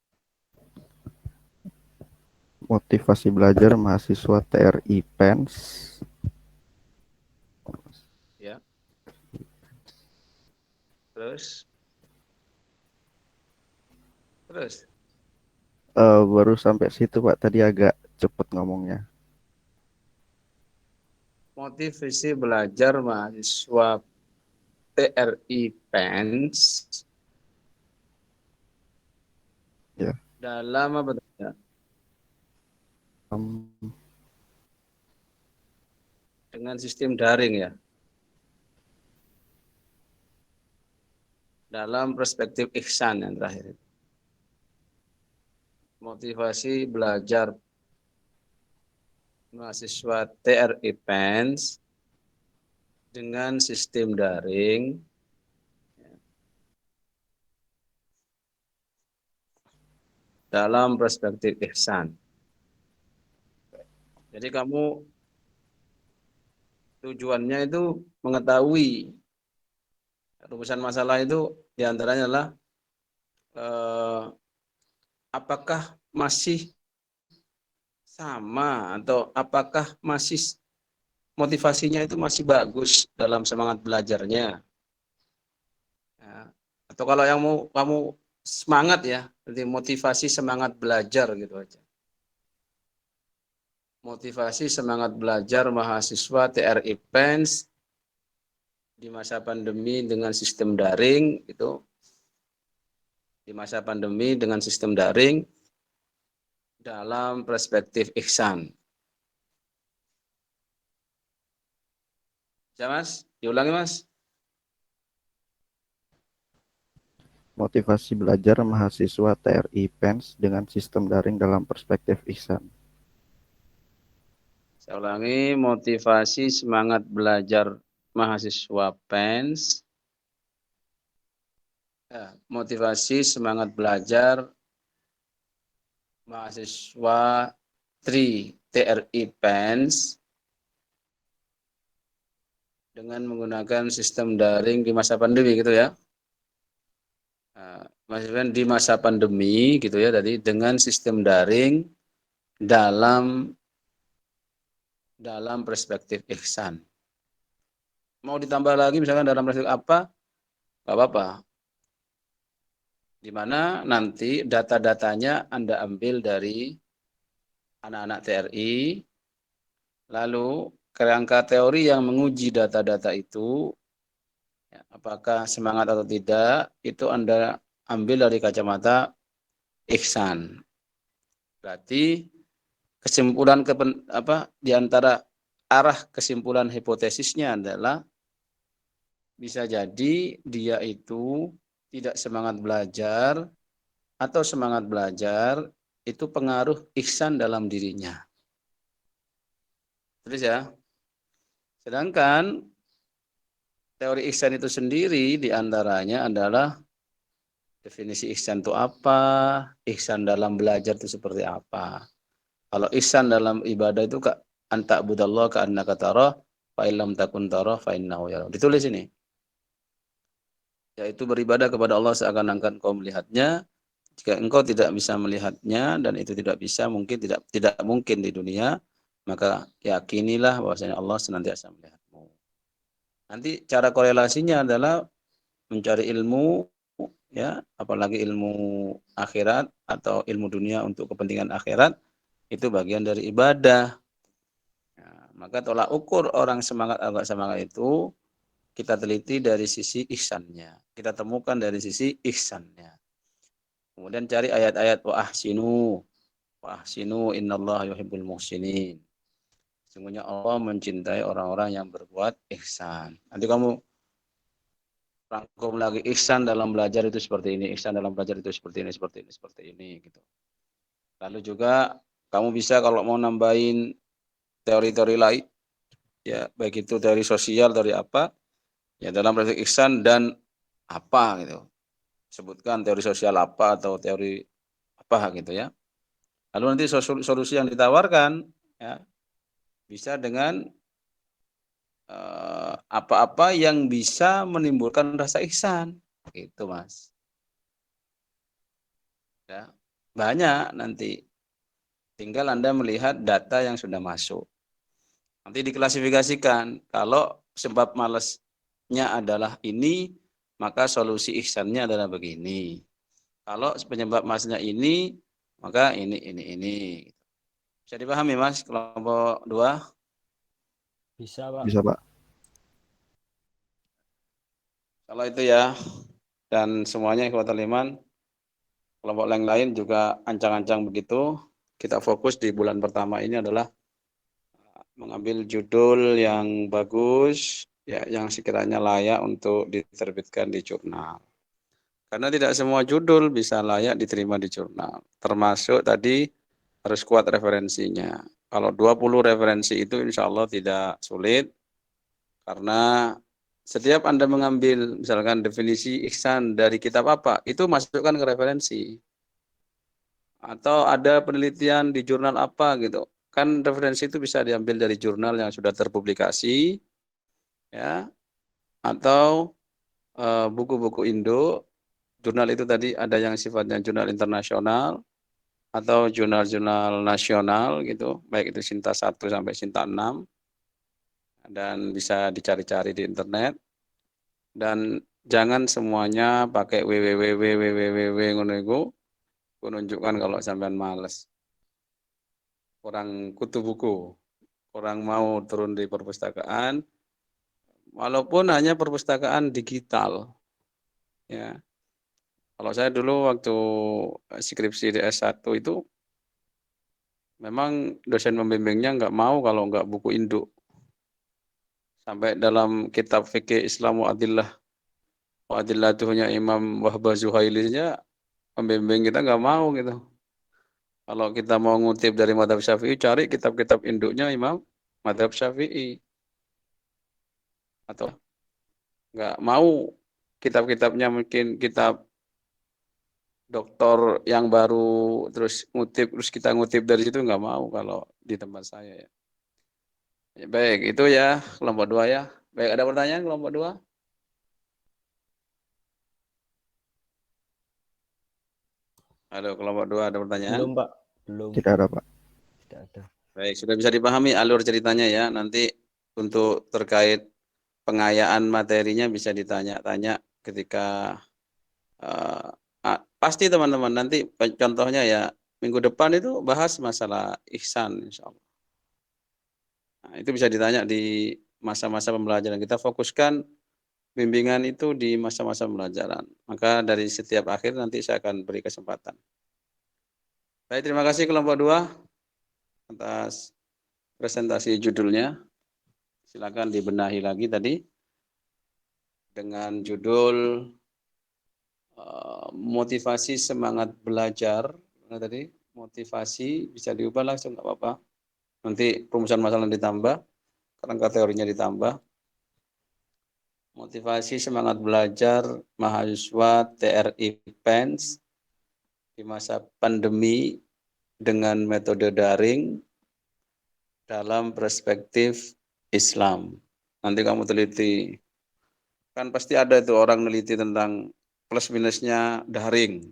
Motivasi belajar mahasiswa TRI PENS. Ya. Terus? Baru sampai situ Pak, tadi agak cepet ngomongnya. Motivasi belajar mahasiswa TRI PENS Ya. dalam apa? Dengan sistem daring ya. Dalam perspektif ihsan yang terakhir. Motivasi belajar mahasiswa TRI PENS dengan sistem daring dalam perspektif ihsan. Jadi kamu tujuannya itu mengetahui rumusan masalah itu diantaranya adalah apakah masih sama atau apakah masih motivasinya itu masih bagus dalam semangat belajarnya. Ya. Atau kalau yang mau kamu semangat ya, berarti motivasi semangat belajar gitu aja. Motivasi semangat belajar mahasiswa TRI PENS di masa pandemi dengan sistem daring itu. Di masa pandemi dengan sistem daring dalam perspektif ihsan. Ya Mas, diulangi Mas. Motivasi belajar mahasiswa TRI PENS dengan sistem daring dalam perspektif ihsan. Saya ulangi, motivasi semangat belajar mahasiswa PENS. Ya, motivasi semangat belajar mahasiswa TRI PENS dengan menggunakan sistem daring di masa pandemi gitu ya. Mahasiswa di masa pandemi gitu ya, tadi dengan sistem daring dalam perspektif ihsan. Mau ditambah lagi misalkan dalam perspektif apa? Gak apa-apa. Di mana nanti data-datanya Anda ambil dari anak-anak TRI, lalu kerangka teori yang menguji data-data itu, ya, apakah semangat atau tidak, itu Anda ambil dari kacamata ihsan. Berarti kesimpulan di antara arah kesimpulan hipotesisnya adalah bisa jadi dia itu tidak semangat belajar atau semangat belajar itu pengaruh ihsan dalam dirinya. Terus ya. Sedangkan teori ihsan itu sendiri diantaranya adalah definisi ihsan itu apa, ihsan dalam belajar itu seperti apa. Kalau ihsan dalam ibadah itu anta budallah ka annaka tarah fa illam takun tarah fa innahu yarah. Ditulis ini. Yaitu beribadah kepada Allah seakan-akan engkau melihatnya. Jika engkau tidak bisa melihatnya dan itu tidak mungkin di dunia, maka yakinilah bahwasanya Allah senantiasa melihatmu. Nanti cara korelasinya adalah mencari ilmu, ya, apalagi ilmu akhirat atau ilmu dunia untuk kepentingan akhirat, itu bagian dari ibadah. Nah, maka tolak ukur orang semangat agak semangat itu kita teliti dari sisi ihsannya. Kita temukan dari sisi ihsannya. Kemudian cari ayat-ayat wa ahsinu innallaha yuhibbul muhsinin. Sesungguhnya Allah mencintai orang-orang yang berbuat ihsan. Nanti kamu rangkum lagi ihsan dalam belajar itu seperti ini, ihsan dalam belajar itu seperti ini, seperti ini gitu. Lalu juga kamu bisa kalau mau nambahin teori-teori lain, ya baik itu teori sosial, teori apa, ya dalam praktik ihsan dan apa gitu. Sebutkan teori sosial apa atau teori apa gitu ya. Lalu nanti solusi yang ditawarkan ya bisa dengan apa-apa yang bisa menimbulkan rasa ihsan, gitu Mas. Ya, banyak nanti. Tinggal Anda melihat data yang sudah masuk. Nanti diklasifikasikan. Kalau sebab malasnya adalah ini, maka solusi ihsannya adalah begini. Kalau penyebab malasnya ini, maka ini. Bisa dipahami Mas, kelompok 2? Bisa, Pak. Bisa, Pak. Kalau itu ya, dan semuanya ikhwatul iman, kelompok lain juga ancang-ancang begitu. Kita fokus di bulan pertama ini adalah mengambil judul yang bagus, ya, yang sekiranya layak untuk diterbitkan di jurnal. Karena tidak semua judul bisa layak diterima di jurnal. Termasuk tadi harus kuat referensinya. Kalau 20 referensi itu insya Allah tidak sulit, karena setiap Anda mengambil misalkan definisi ihsan dari kitab apa, itu masukkan ke referensi. Atau ada penelitian di jurnal apa gitu. Kan referensi itu bisa diambil dari jurnal yang sudah terpublikasi, ya, atau buku-buku Indo. Jurnal itu tadi ada yang sifatnya jurnal internasional atau jurnal-jurnal nasional gitu, baik itu Sinta 1 sampai Sinta 6, dan bisa dicari-cari di internet. Dan jangan semuanya pakai www ngono iku, menunjukkan kalau sampean males. Orang kutu buku, orang mau turun di perpustakaan, walaupun hanya perpustakaan digital. Ya. Kalau saya dulu waktu skripsi di S1 itu, memang dosen pembimbingnya nggak mau kalau nggak buku induk. Sampai dalam kitab fikih Islam wa adillatuhnya Imam Wahbah Zuhaili saja, pembimbing kita nggak mau gitu. Kalau kita mau ngutip dari madhab Syafi'i, cari kitab-kitab induknya Imam madhab Syafi'i. Atau nggak mau kitab-kitabnya mungkin kitab doktor yang baru terus kita ngutip dari situ, nggak mau kalau di tempat saya ya. Ya, baik, itu ya kelompok 2 ya. Baik, ada pertanyaan kelompok 2? Halo, kelompok 2 ada pertanyaan? Belum, Pak. Belum. Tidak ada, Pak. Tidak ada. Baik, sudah bisa dipahami alur ceritanya ya. Nanti untuk terkait pengayaan materinya bisa ditanya-tanya ketika pasti teman-teman nanti contohnya ya minggu depan itu bahas masalah ihsan insya Allah. Nah, itu bisa ditanya di masa-masa pembelajaran. Kita fokuskan bimbingan itu di masa-masa pembelajaran. Maka dari setiap akhir nanti saya akan beri kesempatan. Baik, terima kasih kelompok 2 atas presentasi judulnya. Silakan dibenahi lagi tadi dengan judul motivasi semangat belajar. Nah, tadi motivasi bisa diubah langsung nggak apa-apa. Nanti perumusan masalah ditambah, kerangka teorinya ditambah. Motivasi semangat belajar mahasiswa TRI PENS di masa pandemi dengan metode daring dalam perspektif Islam. Nanti kamu teliti. Kan pasti ada itu orang neliti tentang plus minusnya daring.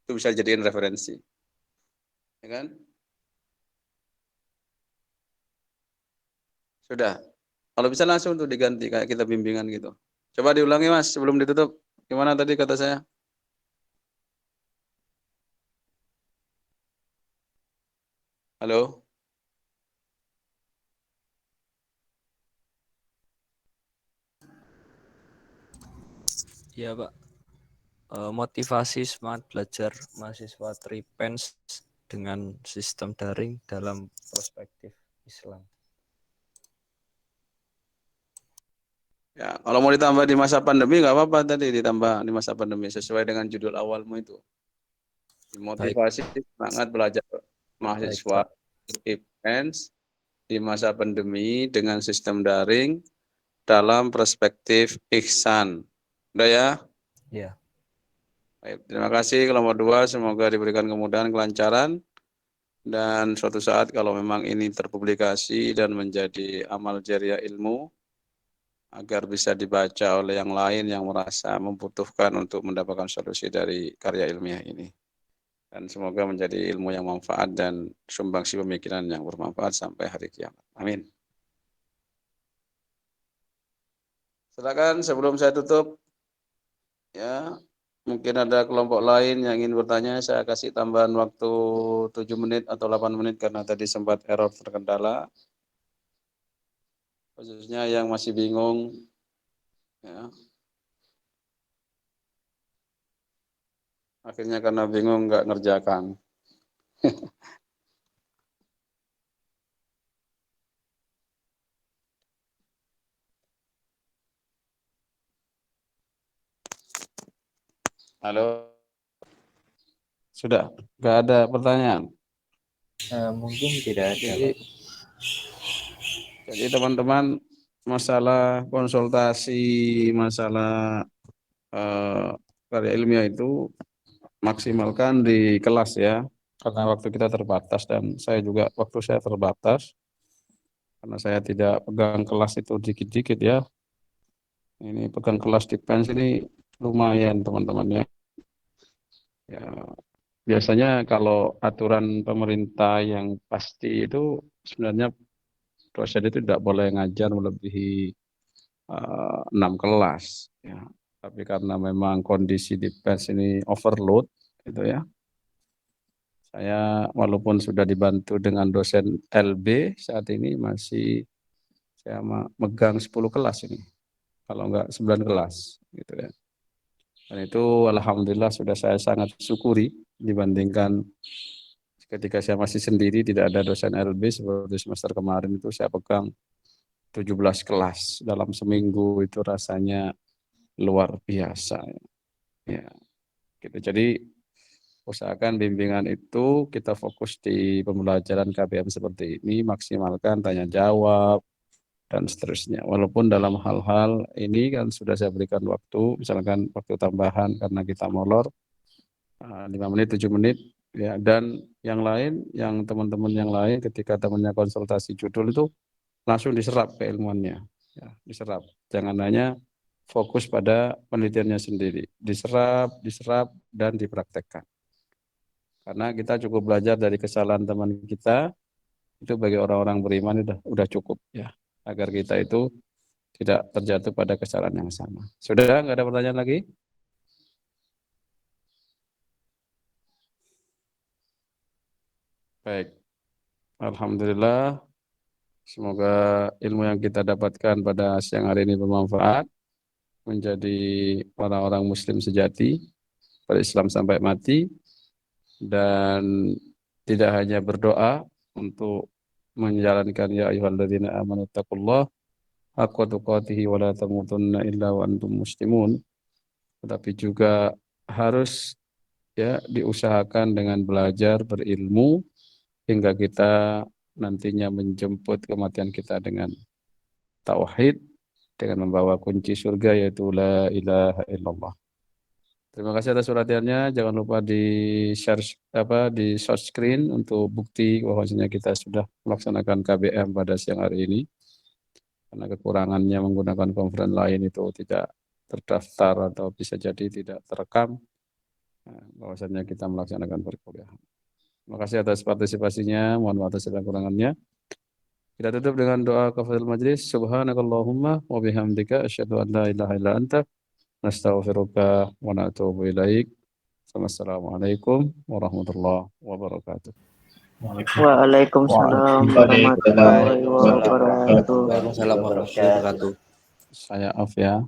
Itu bisa jadiin referensi. Ya kan? Sudah. Kalau bisa langsung tuh diganti kayak kita bimbingan gitu. Coba diulangi Mas sebelum ditutup. Gimana tadi kata saya? Halo? Iya, Pak. Motivasi semangat belajar mahasiswa Tripens dengan sistem daring dalam perspektif Islam. Ya, kalau mau ditambah di masa pandemi nggak apa-apa tadi ditambah di masa pandemi sesuai dengan judul awalmu itu. Motivasi semangat belajar mahasiswa events di masa pandemi dengan sistem daring dalam perspektif ihsan. Udah ya? Iya. Baik, terima kasih kelompok 2, semoga diberikan kemudahan, kelancaran, dan suatu saat kalau memang ini terpublikasi dan menjadi amal jariah ilmu, agar bisa dibaca oleh yang lain yang merasa membutuhkan untuk mendapatkan solusi dari karya ilmiah ini. Dan semoga menjadi ilmu yang manfaat dan sumbangsi pemikiran yang bermanfaat sampai hari kiamat. Amin. Silakan sebelum saya tutup, ya, mungkin ada kelompok lain yang ingin bertanya, saya kasih tambahan waktu 7 menit atau 8 menit karena tadi sempat error terkendala. Khususnya yang masih bingung, ya. Akhirnya karena bingung nggak ngerjakan. Halo. Sudah, nggak ada pertanyaan. Mungkin tidak ada. Jadi teman-teman, masalah konsultasi, masalah karya ilmiah itu maksimalkan di kelas ya, karena waktu kita terbatas dan saya juga waktu saya terbatas, karena saya tidak pegang kelas itu dikit-dikit ya. Ini pegang kelas di PENS ini lumayan teman-teman ya. Ya, biasanya kalau aturan pemerintah yang pasti itu sebenarnya dosen itu tidak boleh ngajar melebihi 6 kelas ya. Tapi karena memang kondisi di PENS ini overload gitu ya. Saya walaupun sudah dibantu dengan dosen LB saat ini masih saya megang 10 kelas ini. Kalau enggak 9 kelas gitu ya. Dan itu alhamdulillah sudah saya sangat syukuri dibandingkan ketika saya masih sendiri tidak ada dosen LB seperti semester kemarin itu saya pegang 17 kelas dalam seminggu itu rasanya luar biasa ya. Gitu. Jadi usahakan bimbingan itu kita fokus di pembelajaran KBM seperti ini, maksimalkan tanya jawab dan seterusnya. Walaupun dalam hal-hal ini kan sudah saya berikan waktu, misalkan waktu tambahan karena kita molor 5 menit, 7 menit ya, dan yang lain, yang teman-teman yang lain ketika temannya konsultasi judul itu langsung diserap keilmuannya ya, diserap. Jangan hanya fokus pada penelitiannya sendiri, diserap dan dipraktekkan. Karena kita cukup belajar dari kesalahan teman kita, itu bagi orang-orang beriman udah cukup ya, agar kita itu tidak terjatuh pada kesalahan yang sama. Sudah, nggak ada pertanyaan lagi? Baik, alhamdulillah. Semoga ilmu yang kita dapatkan pada siang hari ini bermanfaat, menjadi orang-orang muslim sejati, berislam sampai mati, dan tidak hanya berdoa untuk menjalankan ya ayyuhalladzina amanu taqullah haqqa tuqatih wa la tamutunna illa wa antum muslimun, tetapi juga harus ya diusahakan dengan belajar berilmu hingga kita nantinya menjemput kematian kita dengan tauhid, dengan membawa kunci surga yaitu la ilaha illallah. Terima kasih atas perhatiannya. Jangan lupa di share di short screen untuk bukti bahwasanya kita sudah melaksanakan KBM pada siang hari ini. Karena kekurangannya menggunakan konferen lain itu tidak terdaftar atau bisa jadi tidak terekam. Nah, bahwasanya kita melaksanakan perkuliahan. Terima kasih atas partisipasinya. Mohon maaf atas segala kurangannya. Kita tutup dengan doa kafaratul majlis. Subhanakallahumma wa bihamdika asyhadu an la ilaha illa anta nastaghfiruka wa natubu ilaik. Wassalamualaikum warahmatullahi wabarakatuh. Waalaikumsalam warahmatullahi wabarakatuh. Waalaikumsalam warahmatullahi wabarakatuh. Saya off ya.